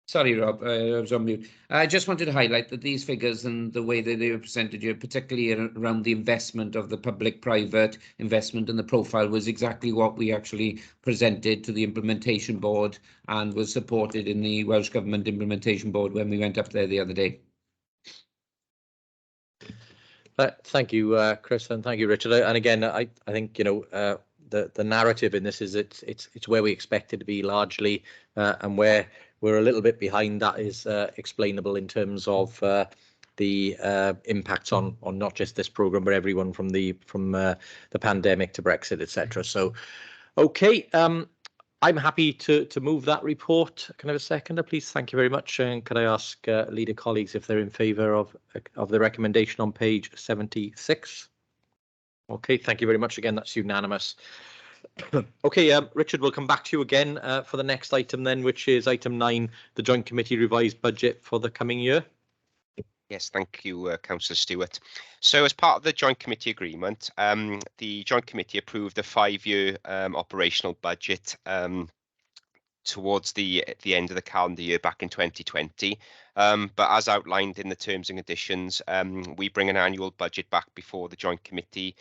Sorry, Rob, I was on mute. I just wanted to highlight that these figures and the way that they were presented here, particularly around the investment of the public-private investment and the profile, was exactly what we actually presented to the implementation board and was supported in the Welsh Government implementation board when we went up there the other day. Thank you, Chris, and thank you, Richard. And again, I think the narrative in this is it's where we expect it to be largely, and where we're a little bit behind that is explainable in terms of the impacts on not just this program but everyone from the pandemic to Brexit, etc. So, okay, I'm happy to move that report. Can I have a seconder, please? Thank you very much. And could I ask leader colleagues if they're in favour of the recommendation on page 76? Okay, thank you very much. Again, that's unanimous. Okay, Richard, we'll come back to you again for the next item then, which is item 9, the Joint Committee revised budget for the coming year. Yes, thank you, Councillor Stewart. So as part of the Joint Committee agreement, the Joint Committee approved a 5-year operational budget towards the end of the calendar year back in 2020. But as outlined in the terms and conditions, we bring an annual budget back before the Joint Committee,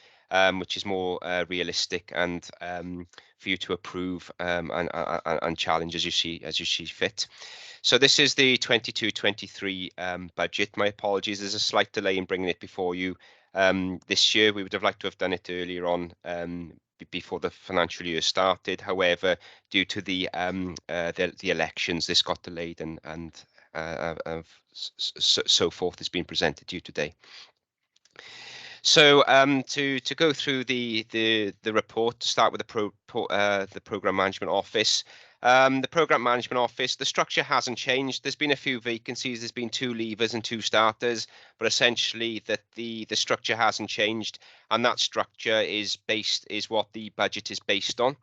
which is more realistic and for you to approve and challenge as you see fit. So this is the 22-23 budget. My apologies, there's a slight delay in bringing it before you this year. We would have liked to have done it earlier on before the financial year started. However, due to the elections, this got delayed and so forth has been presented to you today. So to go through the report, to start with the Programme Management Office. The Programme Management Office, the structure hasn't changed. There's been a few vacancies. There's been 2 leavers and 2 starters, but essentially that the structure hasn't changed, and that structure is what the budget is based on.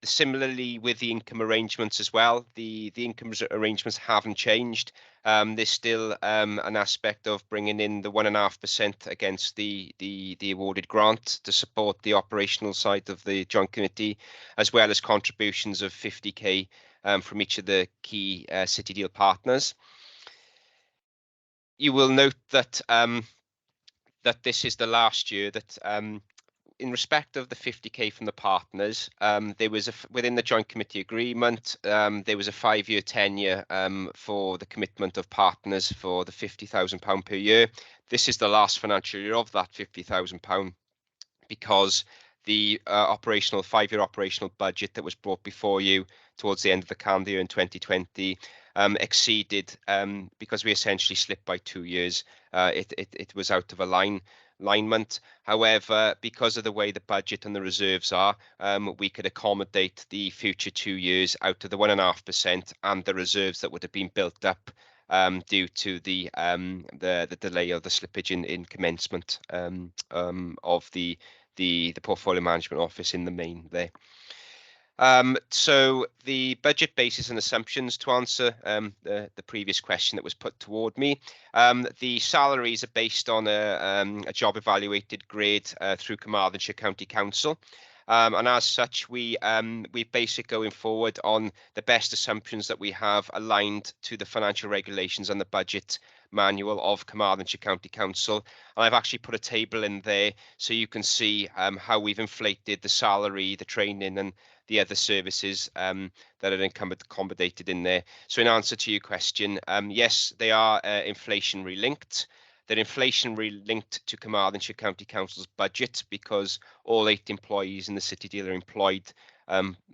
Similarly with the income arrangements as well, the income arrangements haven't changed. There's still an aspect of bringing in the 1.5% against the awarded grant to support the operational side of the Joint Committee, as well as contributions of 50k from each of the key City Deal partners. You will note that that this is the last year that in respect of the 50k from the partners, there was within the Joint Committee agreement, there was a 5-year tenure for the commitment of partners for the £50,000 per year. This is the last financial year of that £50,000 because the 5-year operational budget that was brought before you towards the end of the calendar year in 2020 exceeded, because we essentially slipped by 2 years. It was out of alignment. However, because of the way the budget and the reserves are, we could accommodate the future 2 years out of the 1.5% and the reserves that would have been built up due to the delay of the slippage in commencement of the Portfolio Management Office in the main there. So the budget basis and assumptions, to answer the previous question that was put toward me, the salaries are based on a job evaluated grade through Carmarthenshire County Council. And as such, we base it going forward on the best assumptions that we have aligned to the financial regulations and the budget manual of Carmarthenshire County Council. And I've actually put a table in there so you can see how we've inflated the salary, the training and the other services that are accommodated in there. So in answer to your question, yes, they are inflationary linked. They're inflationary linked to Carmarthenshire County Council's budget because all 8 employees in the City Deal are employed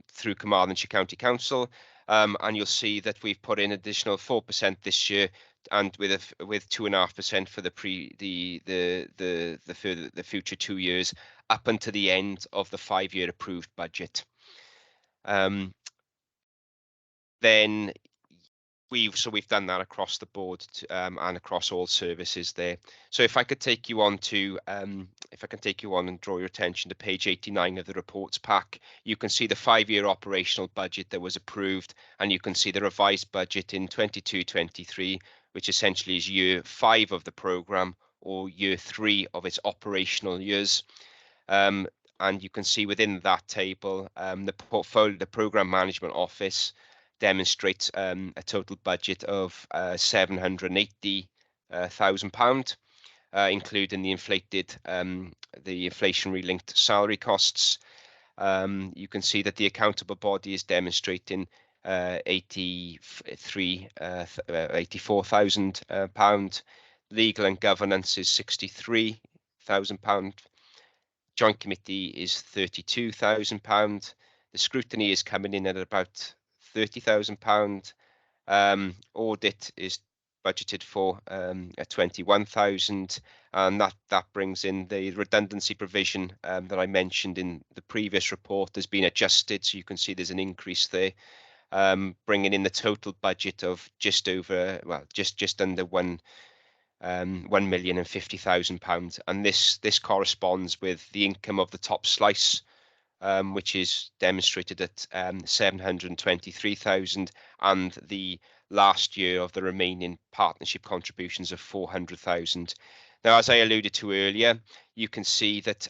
through Carmarthenshire County Council. And you'll see that we've put in additional 4% this year, and with 2.5% for the future 2 years up until the end of the 5-year approved budget. Then we've done that across the board and across all services there. So if I could take you on to and draw your attention to page 89 of the reports pack, you can see the 5-year operational budget that was approved, and you can see the revised budget in 22-23, which essentially is year 5 of the programme or year 3 of its operational years. And you can see within that table, the Programme Management Office demonstrates a total budget of £780,000, including the inflationary linked salary costs. You can see that the accountable body is demonstrating £84,000. Legal and governance is £63,000. Joint committee is £32,000. The scrutiny is coming in at about £30,000. Audit is budgeted for at 21,000, and that brings in the redundancy provision that I mentioned in the previous report has been adjusted, so you can see there's an increase there, bringing in the total budget of just over, well, just under £1,050,000, and this corresponds with the income of the top slice, which is demonstrated at 723,000, and the last year of the remaining partnership contributions of 400,000. Now, as I alluded to earlier, you can see that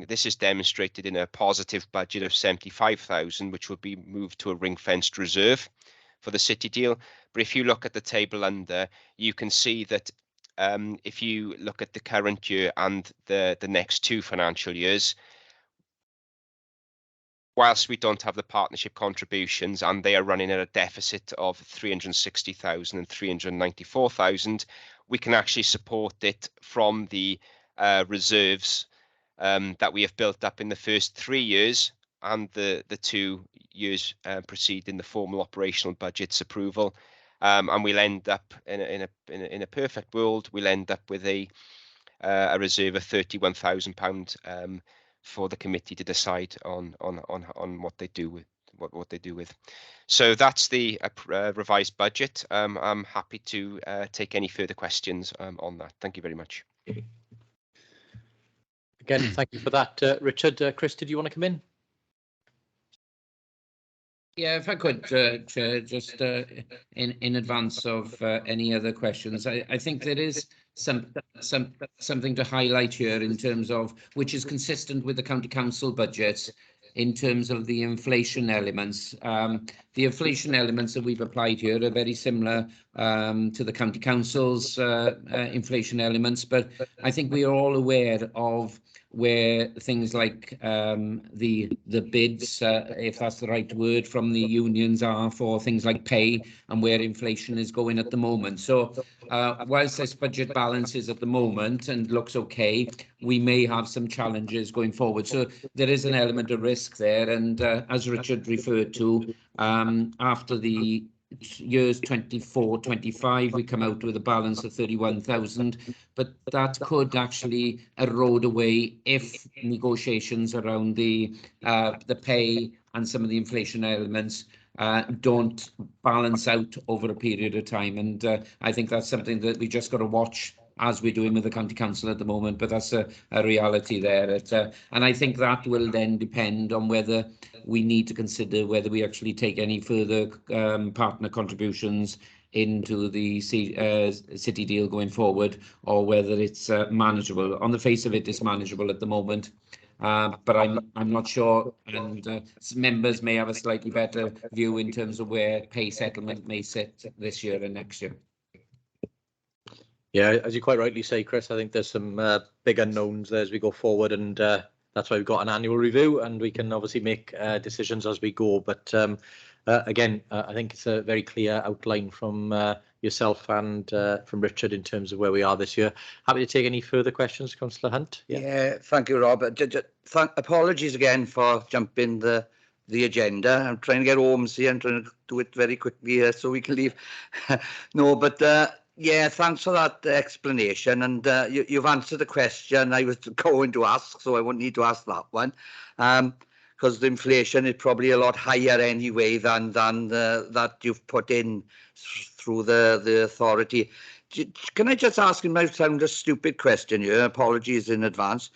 this is demonstrated in a positive budget of 75,000, which will be moved to a ring-fenced reserve for the city deal. But if you look at the table under, you can see that if you look at the current year and the next 2 financial years, whilst we don't have the partnership contributions and they are running at a deficit of 360,000 and 394,000, we can actually support it from the reserves that we have built up in the first 3 years and the 2 years preceding the formal operational budget's approval. And we'll end up in a perfect world, we'll end up with a reserve of £31,000 for the committee to decide on what they do with what they do with. So that's the revised budget. I'm happy to take any further questions on that. Thank you very much. Again, thank you for that, Richard. Chris, did you want to come in? Yeah, if I could, Chair, just in advance of any other questions, I think there is something to highlight here in terms of which is consistent with the county council budgets in terms of the inflation elements. The inflation elements that we've applied here are very similar to the county council's inflation elements, but I think we are all aware of where things like the bids, if that's the right word, from the unions are for things like pay and where inflation is going at the moment. So whilst this budget balance is at the moment and looks okay, we may have some challenges going forward. So there is an element of risk there. And as Richard referred to, after the years 24-25, we come out with a balance of 31,000, but that could actually erode away if negotiations around the pay and some of the inflation elements don't balance out over a period of time. And I think that's something that we just got to watch as we're doing with the county council at the moment, but that's a reality there. And I think that will then depend on whether we need to consider whether we actually take any further partner contributions into the city deal going forward, or whether it's manageable. On the face of it, it's manageable at the moment, but I'm not sure, and members may have a slightly better view in terms of where pay settlement may sit this year and next year. Yeah, as you quite rightly say, Chris, I think there's some big unknowns there as we go forward, and that's why we've got an annual review, and we can obviously make decisions as we go. But again, I think it's a very clear outline from yourself and from Richard in terms of where we are this year. Happy to take any further questions, Councillor Hunt. Yeah, thank you, Rob. Apologies again for jumping the agenda. I'm trying to get home here and trying to do it very quickly here so we can leave. No, but yeah, thanks for that explanation. And you've answered the question I was going to ask, so I won't need to ask that one. Because the inflation is probably a lot higher anyway than that you've put in through the authority. Can I just ask, it might sound a stupid question here, apologies in advance.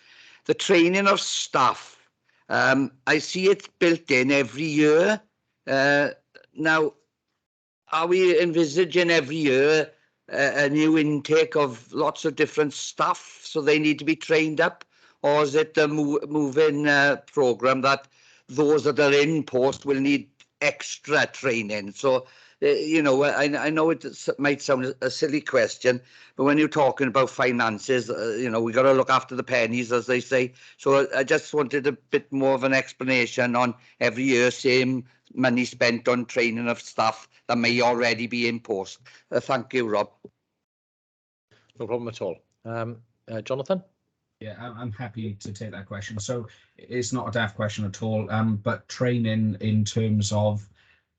The training of staff, I see it's built in every year. Now, are we envisaging every year a new intake of lots of different staff, so they need to be trained up? Or is it a move-in programme that those that are in post will need extra training? So, you know, I know it might sound a silly question, but when you're talking about finances, you know, we got to look after the pennies, as they say. So I just wanted a bit more of an explanation on every year, same money spent on training of staff that may already be in post. Thank you, Rob. No problem at all. Jonathan? Yeah, I'm happy to take that question. So it's not a daft question at all, but training in terms of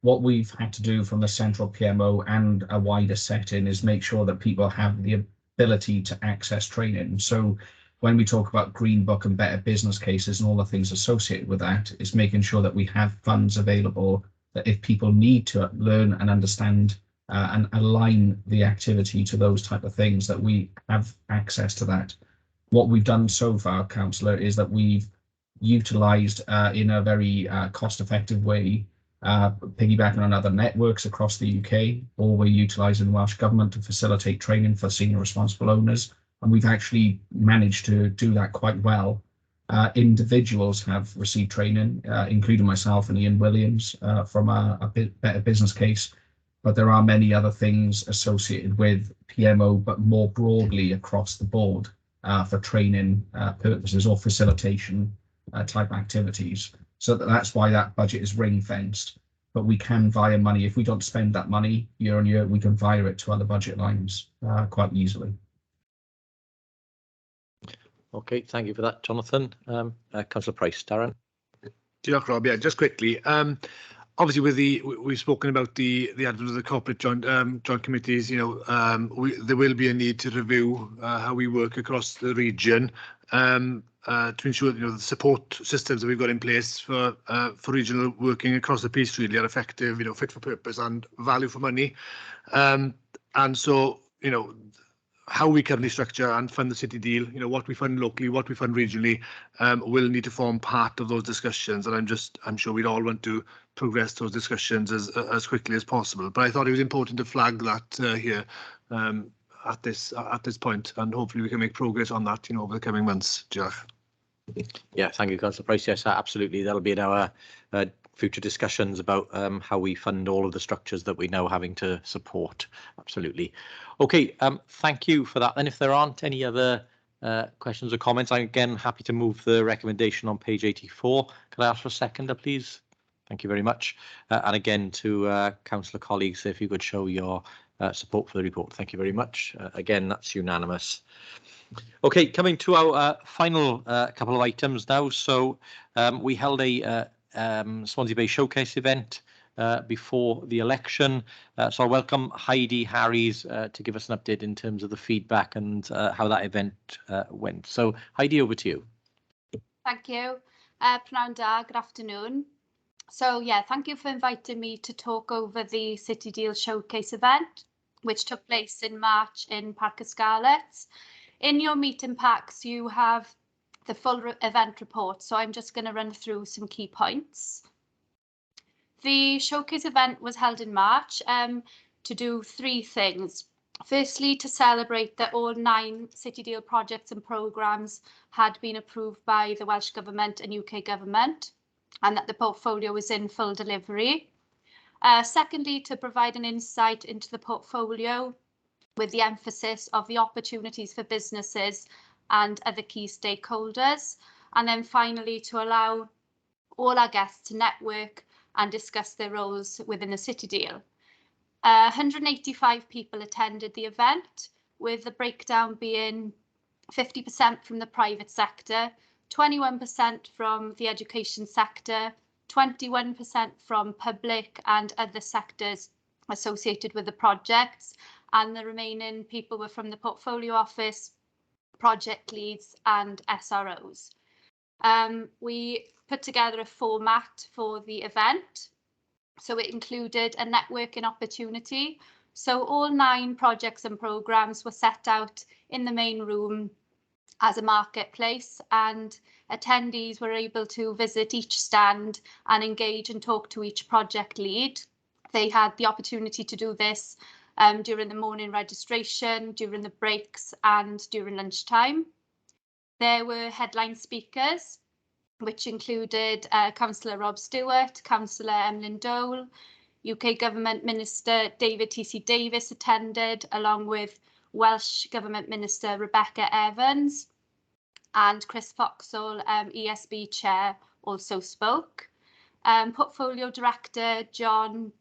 what we've had to do from the central PMO and a wider setting is make sure that people have the ability to access training. So when we talk about Green Book and better business cases and all the things associated with that, is making sure that we have funds available that if people need to learn and understand and align the activity to those type of things, that we have access to that. What we've done so far, Councillor, is that we've utilised in a very cost-effective way, piggybacking on other networks across the UK, or we're utilising Welsh Government to facilitate training for senior responsible owners. And we've actually managed to do that quite well. Individuals have received training, including myself and Ian Williams, from a bit better business case. But there are many other things associated with PMO, but more broadly across the board for training purposes or facilitation type activities. So that's why that budget is ring fenced. But we can via money, if we don't spend that money year on year, we can via it to other budget lines quite easily. Okay, thank you for that, Jonathan. Councillor Price, Darren. Diolch, Rob. Yeah, just quickly. Obviously, we've spoken about the advent of the corporate joint committees. You know, there will be a need to review how we work across the region to ensure that, you know, the support systems that we've got in place for regional working across the piece really are effective, you know, fit for purpose and value for money. And so, you know, how we currently structure and fund the city deal, you know, what we fund locally, what we fund regionally, will need to form part of those discussions. And I'm sure we'd all want to progress those discussions as quickly as possible. But I thought it was important to flag that here at this point, and hopefully we can make progress on that, you know, over the coming months. Jeff. Yeah, thank you, Councillor Price. Yes, absolutely. That'll be in our future discussions about how we fund all of the structures that we're now having to support. Absolutely. Okay, thank you for that. And if there aren't any other questions or comments, I'm again happy to move the recommendation on page 84. Can I ask for a seconder, please? Thank you very much. And again to councillor colleagues, if you could show your support for the report. Thank you very much. Again, that's unanimous. Okay, coming to our final couple of items now. So we held a Swansea Bay Showcase event before the election. So I welcome Heidi Harries to give us an update in terms of the feedback and how that event went. So Heidi, over to you. Thank you. Pnawn da, good afternoon. So yeah, thank you for inviting me to talk over the City Deal Showcase event, which took place in March in Parc y Scarlets. In your meeting packs, you have the full event report, so I'm just going to run through some key points. The showcase event was held in March to do three things. Firstly, to celebrate that all 9 City Deal projects and programmes had been approved by the Welsh Government and UK Government, and that the portfolio was in full delivery. Secondly, to provide an insight into the portfolio with the emphasis of the opportunities for businesses and other key stakeholders. And then finally, to allow all our guests to network and discuss their roles within the City Deal. 185 people attended the event, with the breakdown being 50% from the private sector, 21% from the education sector, 21% from public and other sectors associated with the projects, and the remaining people were from the portfolio office, project leads and SROs. We put together a format for the event. So it included a networking opportunity. So all 9 projects and programmes were set out in the main room as a marketplace, and attendees were able to visit each stand and engage and talk to each project lead. They had the opportunity to do this during the morning registration, during the breaks and during lunchtime. There were headline speakers, which included Councillor Rob Stewart, Councillor Emlyn Dole, UK Government Minister David T.C. Davis attended, along with Welsh Government Minister Rebecca Evans, and Chris Foxall, ESB Chair, also spoke. Portfolio Director John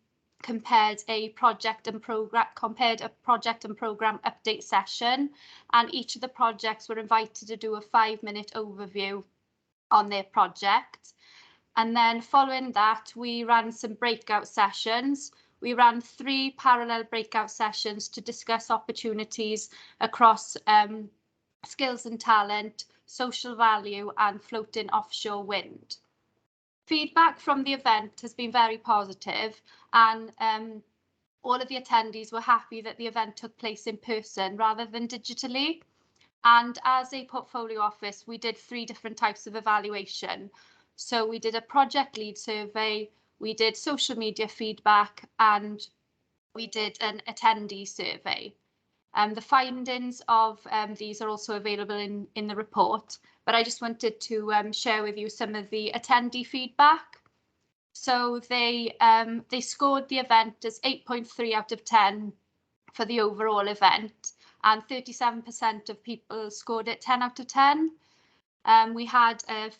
compared a project and program update session, and each of the projects were invited to do a 5-minute overview on their project. And then following that, we ran some breakout sessions. We ran 3 parallel breakout sessions to discuss opportunities across skills and talent, social value, and floating offshore wind. Feedback from the event has been very positive, and all of the attendees were happy that the event took place in person rather than digitally. And as a portfolio office, we did 3 different types of evaluation. So we did a project lead survey, we did social media feedback, and we did an attendee survey. The findings of these are also available in the report, but I just wanted to share with you some of the attendee feedback. So they scored the event as 8.3 out of 10 for the overall event, and 37% of people scored it 10 out of 10. We had a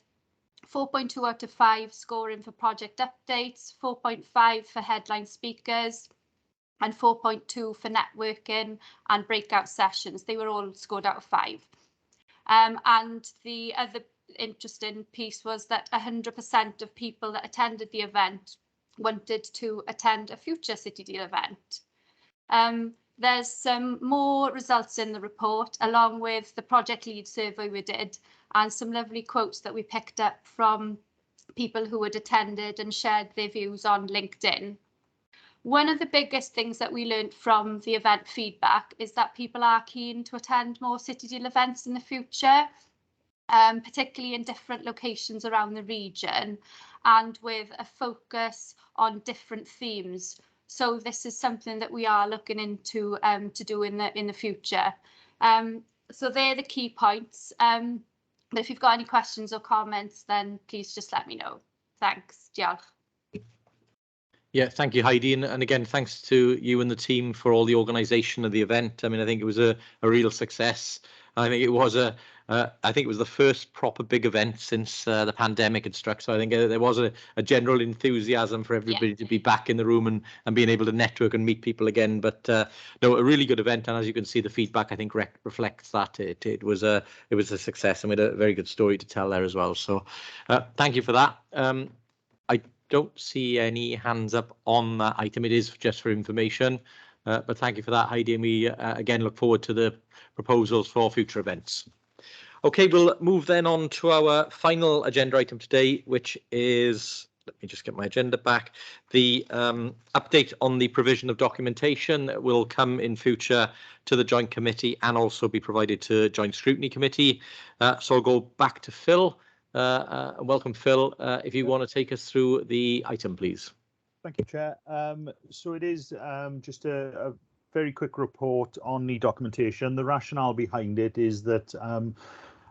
4.2 out of 5 scoring for project updates, 4.5 for headline speakers, and 4.2 for networking and breakout sessions. They were all scored out of 5. And the other interesting piece was that 100% of people that attended the event wanted to attend a future City Deal event. There's some more results in the report, along with the project lead survey we did, and some lovely quotes that we picked up from people who had attended and shared their views on LinkedIn. One of the biggest things that we learned from the event feedback is that people are keen to attend more City Deal events in the future, particularly in different locations around the region, and with a focus on different themes. So this is something that we are looking into to do in the future. So they're the key points. But if you've got any questions or comments, then please just let me know. Thanks. Diolch. Yeah, thank you, Heidi, and again, thanks to you and the team for all the organisation of the event. I mean, I think it was a real success. I think it was the first proper big event since the pandemic had struck. So I think there was a general enthusiasm for everybody to be back in the room and being able to network and meet people again. But no, a really good event, and as you can see, the feedback I think reflects that it was a success, and we had a very good story to tell there as well. So thank you for that. I don't see any hands up on that item. It is just for information, but thank you for that, Heidi, and we again look forward to the proposals for future events. Okay, we'll move then on to our final agenda item today, which is, let me just get my agenda back, the update on the provision of documentation that will come in future to the Joint Committee and also be provided to Joint Scrutiny Committee. So I'll go back to Phil. Welcome, Phil. If you want to take us through the item, please. Thank you, Chair. So it is just a very quick report on the documentation. The rationale behind it is that,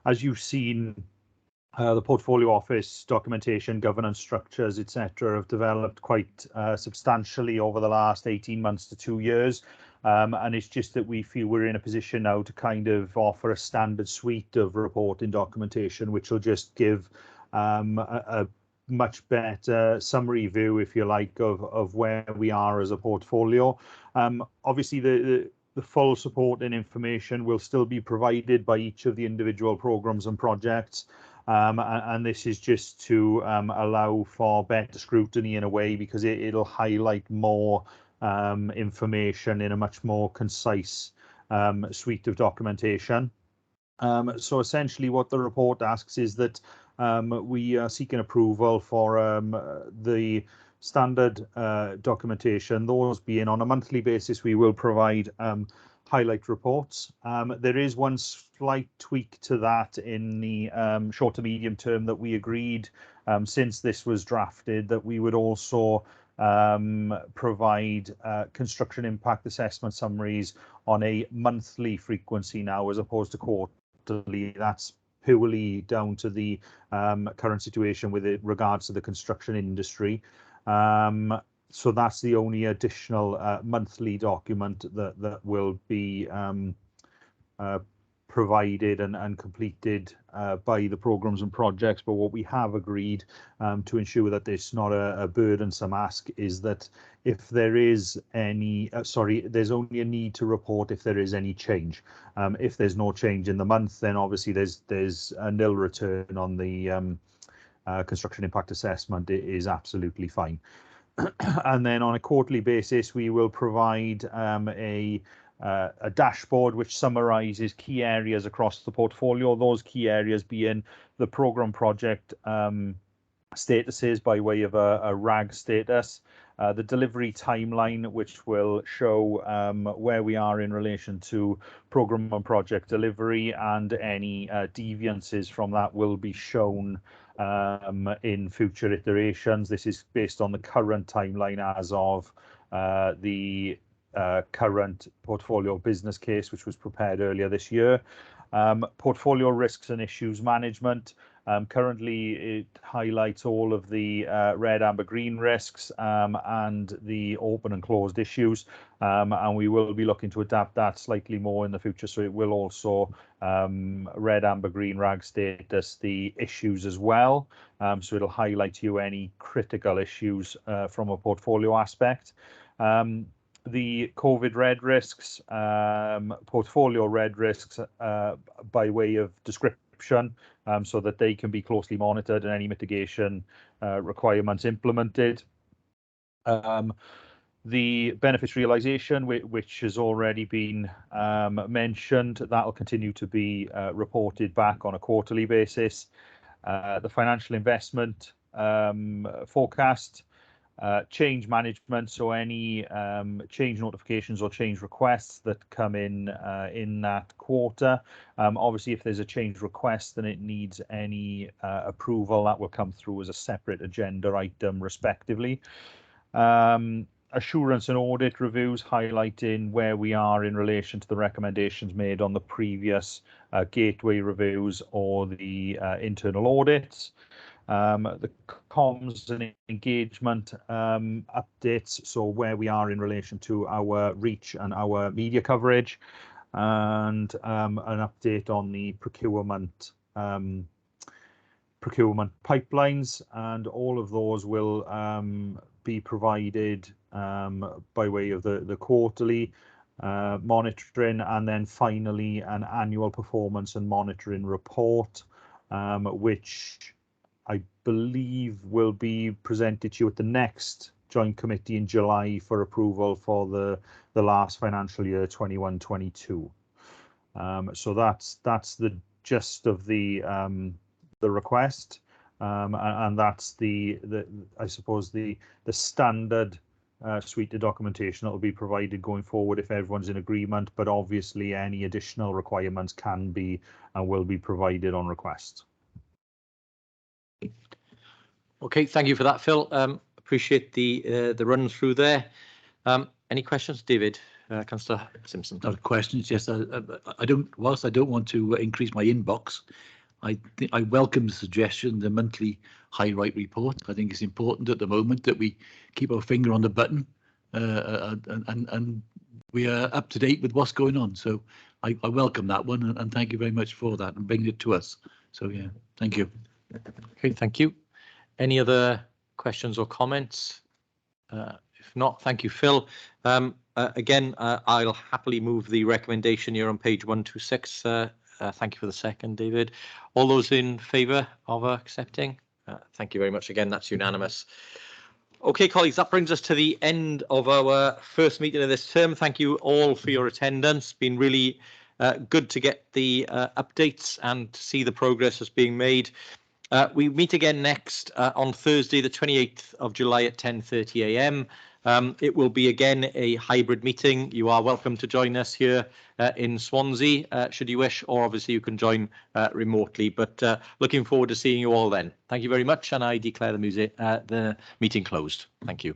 as you've seen, the Portfolio Office documentation, governance structures, etc., have developed quite substantially over the last 18 months to 2 years. And it's just that we feel we're in a position now to kind of offer a standard suite of reporting documentation, which will just give a much better summary view, if you like, of where we are as a portfolio. Obviously, the full support and information will still be provided by each of the individual programs and projects. And this is just to allow for better scrutiny in a way, because it'll highlight more information in a much more concise suite of documentation. So essentially what the report asks is that we are seeking approval for the standard documentation. Those being on a monthly basis, we will provide highlight reports. There is one slight tweak to that in the short to medium term that we agreed since this was drafted, that we would also provide construction impact assessment summaries on a monthly frequency now, as opposed to quarterly. That's purely down to the current situation with regards to the construction industry. So that's the only additional monthly document that will be provided and completed by the programs and projects, but what we have agreed to ensure that it's not a burdensome ask is that if there is any, there's only a need to report if there is any change. If there's no change in the month, then obviously there's a nil return on the construction impact assessment. It is absolutely fine. And then on a quarterly basis, we will provide a dashboard which summarises key areas across the portfolio, those key areas being the programme project statuses by way of a RAG status, the delivery timeline, which will show where we are in relation to programme and project delivery, and any deviances from that will be shown in future iterations. This is based on the current timeline as of the current portfolio business case, which was prepared earlier this year. Portfolio risks and issues management. Currently, it highlights all of the red, amber, green risks and the open and closed issues. And we will be looking to adapt that slightly more in the future. So it will also red, amber, green, RAG status the issues as well. So it'll highlight to you any critical issues from a portfolio aspect. The COVID red risks, portfolio red risks by way of description, so that they can be closely monitored and any mitigation requirements implemented. The benefits realisation, which has already been mentioned, that will continue to be reported back on a quarterly basis. The financial investment forecast, change management, so any change notifications or change requests that come in that quarter. Obviously, if there's a change request and it needs any approval, that will come through as a separate agenda item respectively. Assurance and audit reviews, highlighting where we are in relation to the recommendations made on the previous gateway reviews or the internal audits. The comms and engagement updates, so where we are in relation to our reach and our media coverage, and an update on the procurement pipelines, and all of those will be provided by way of the quarterly monitoring, and then finally an annual performance and monitoring report, which I believe will be presented to you at the next joint committee in July for approval for the last financial year 21-22. So that's the gist of the request, and that's I suppose the standard suite of documentation that will be provided going forward if everyone's in agreement. But obviously, any additional requirements can be and will be provided on request. Okay, thank you for that, Phil. Appreciate the run through there. Any questions, David? Councillor Simpson. Not a question. It's just whilst I don't want to increase my inbox, I welcome the suggestion, the monthly high right report. I think it's important at the moment that we keep our finger on the button and we are up to date with what's going on. So I welcome that one, and thank you very much for that and bringing it to us. So yeah, thank you. Okay, thank you. Any other questions or comments? If not, thank you, Phil. Again, I'll happily move the recommendation here on page 126. Thank you for the second, David. All those in favour of accepting? Thank you very much again. That's unanimous. Okay, colleagues, that brings us to the end of our first meeting of this term. Thank you all for your attendance. It's been really good to get the updates and to see the progress that's being made. We meet again next on Thursday, the 28th of July at 10:30 a.m. It will be again a hybrid meeting. You are welcome to join us here in Swansea, should you wish, or obviously you can join remotely. But looking forward to seeing you all then. Thank you very much, and I declare the meeting closed. Thank you.